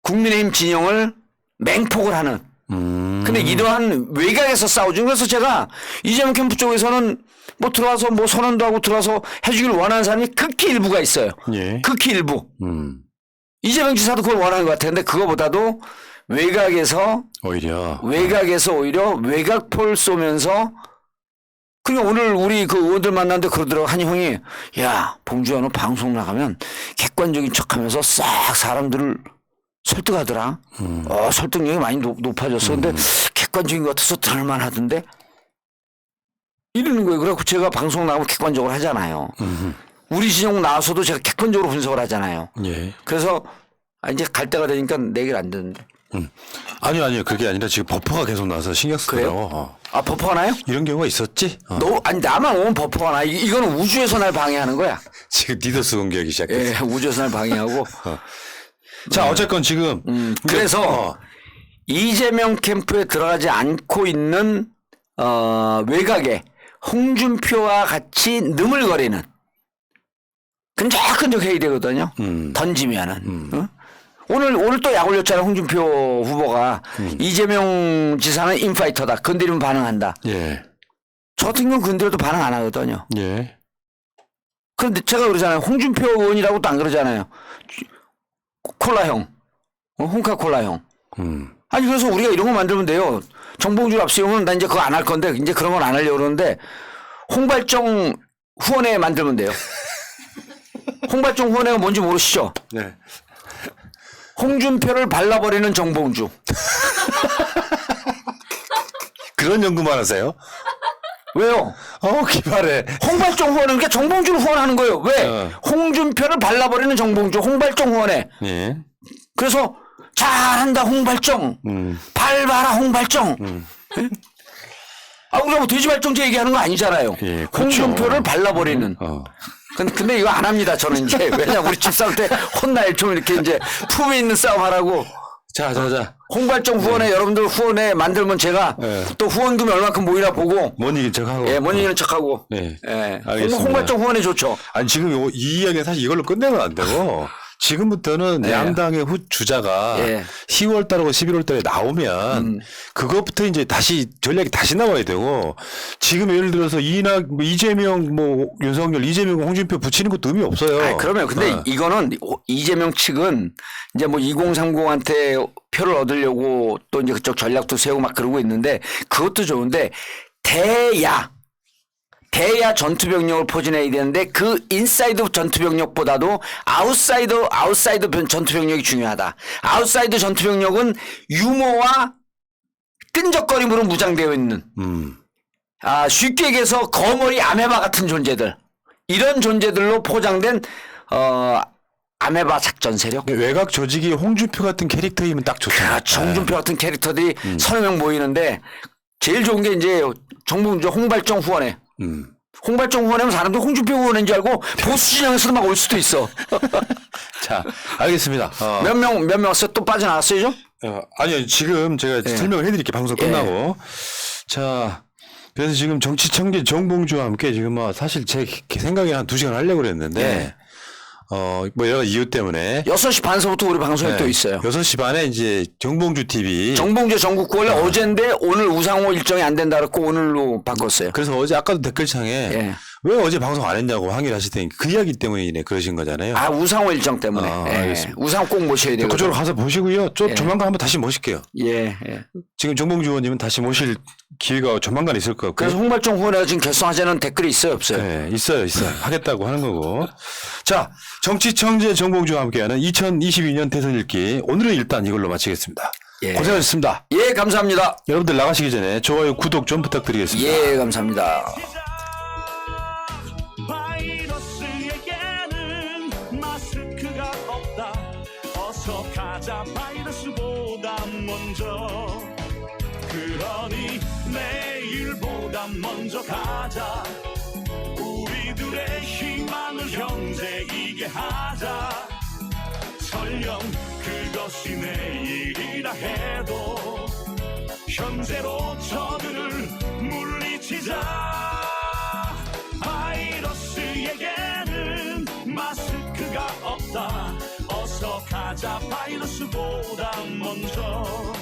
국민의힘 진영을 맹폭을 하는. 근데 이러한 외곽에서 싸우죠. 그래서 제가 이재명 캠프 쪽에서는 뭐 들어와서 뭐 선언도 하고 들어와서 해주길 원하는 사람이 극히 일부가 있어요. 예. 극히 일부. 이재명 지사도 그걸 원하는 것 같은데 그거보다도 외곽에서 오히려 외곽폴 쏘면서 그러니까 오늘 우리 그 의원들 만났는데 그러더라고. 한 형이 야 봉주야 너 방송 나가면 객관적인 척하면서 싹 사람들을 설득하더라. 설득력이 많이 높아졌어. 근데 객관적인 것 같아서 들을만 하던데 이러는 거예요. 그래갖고 제가 방송 나가면 객관적으로 하잖아요. 우리 진영 나와서도 제가 객관적으로 분석을 하잖아요. 예. 그래서 이제 갈 때가 되니까 내 얘기를 안 듣는데. 아니요. 그게 아니라 지금 버퍼가 계속 나서 신경 쓰더라고. 아 버퍼가 나요? 이런 경우가 있었지? 아니 나만 오면 버퍼가 나. 이거는 우주에서 날 방해하는 거야. 지금 디더스 공격이 시작했어. 예, 우주에서 날 방해하고. 자, 어쨌건 지금. 그래서 이재명 캠프에 들어가지 않고 있는 외곽에 홍준표와 같이 느물거리는 끈적끈적 해야 되거든요. 던지면은. 어? 오늘 또 약 올렸잖아요. 홍준표 후보가. 이재명 지사는 인파이터다. 건드리면 반응한다. 예. 저 같은 경우는 건드려도 반응 안 하거든요. 예. 그런데 제가 그러잖아요. 홍준표 의원이라고도 안 그러잖아요. 콜라형. 홍카콜라형. 아니 그래서 우리가 이런 거 만들면 돼요. 정봉주 앞세우면 나 이제 그거 안 할 건데 이제 그런 건 안 하려고 그러는데 홍발정 후원회 만들면 돼요. 홍발정 후원회가 뭔지 모르시죠? 네. 홍준표를 발라버리는 정봉주. 그런 연구만 하세요? 왜요? 기발해. 홍발정 후원은 그러니까 정봉주를 후원하는 거예요. 왜? 홍준표를 발라버리는 정봉주. 홍발정 후원회. 예. 그래서 잘한다 홍발정. 밟아라 홍발정. 예? 우리가 뭐 돼지발정제 얘기하는 거 아니잖아요. 예, 그렇죠. 홍준표를 발라버리는. 근데 이거 안 합니다. 저는 이제 왜냐 우리 집싸움 때 혼나요. 좀 이렇게 이제 품위 있는 싸움 하라고. 자. 홍발정 후원회 여러분들 후원회 만들면 제가 또 후원금이 얼마큼 모이나 보고. 못 이긴 척하고. 예, 못 이기는 척하고. 예. 예. 알겠습니다. 홍발정 후원회 좋죠. 아니 지금 이 이야기는 사실 이걸로 끝내면 안 되고 지금부터는 네. 양당의 후 주자가 예. 10월 달하고 11월 달에 나오면 그것부터 이제 다시 전략이 다시 나와야 되고 지금 예를 들어서 이재명 윤석열, 이재명, 홍준표 붙이는 것도 의미 없어요. 아, 그러면 근데 이거는 이재명 측은 이제 2030한테 표를 얻으려고 또 이제 그쪽 전략도 세우고 막 그러고 있는데 그것도 좋은데 대야 전투병력을 포진해야 되는데 그 인사이드 전투병력보다도 아웃사이드 전투병력이 중요하다. 아웃사이드 전투병력은 유머와 끈적거림으로 무장되어 있는 쉽게 얘기해서 거머리 아메바 같은 존재들 이런 존재들로 포장된 아메바 작전 세력. 외곽 조직이 홍준표 같은 캐릭터이면 딱 좋잖아요. 그렇죠. 홍준표 같은 캐릭터들이 서너 명 모이는데 제일 좋은 게 이제 정봉주 홍발정 후원회. 홍발정 후원회면 사람들 홍준표 후원인 줄 알고 보수 진영에서도 막 올 수도 있어. 자, 알겠습니다. 몇 명 왔어? 또 빠져나왔어요, 좀? 아니요, 지금 제가 설명을 해드릴게요. 방송 끝나고. 자, 그래서 지금 정치청계 정봉주와 함께 지금 사실 제 생각에 한 2시간 하려고 그랬는데, 여러 가지 이유 때문에. 6시 반서부터 우리 방송에 또 있어요. 6시 반에 이제 정봉주 TV. 정봉주 전국구 원래 어제인데 오늘 우상호 일정이 안 된다 그랬고 오늘로 바꿨어요. 그래서 어제 아까도 댓글창에 왜 어제 방송 안 했냐고 항의를 하시더니 그 이야기 때문에 그러신 거잖아요. 아, 우상호 일정 때문에. 알겠습니다. 우상호 꼭 모셔야 돼요. 그쪽으로 가서 보시고요. 조만간 한번 다시 모실게요. 예. 지금 정봉주 의원님은 다시 모실 기회가 조만간 있을 것 같고요. 그래서 홍발정 후원회가 지금 결성하자는 댓글이 있어요, 없어요? 네, 있어요. 하겠다고 하는 거고. 자, 정치청재 정봉주와 함께하는 2022년 대선 읽기. 오늘은 일단 이걸로 마치겠습니다. 예. 고생하셨습니다. 예, 감사합니다. 여러분들 나가시기 전에 좋아요, 구독 좀 부탁드리겠습니다. 예, 감사합니다. 바이러스에게는 마스크가 없다. 어서 가자 바이러스보다 먼저. 그러니 내일보다 먼저 가자. 우리들의 희망을 형제이게 하자. 설령 그것이 내일이라 해도 현재로 저들을 물리치자. 바이러스에게는 마스크가 없다. 어서 가자 바이러스보다 먼저.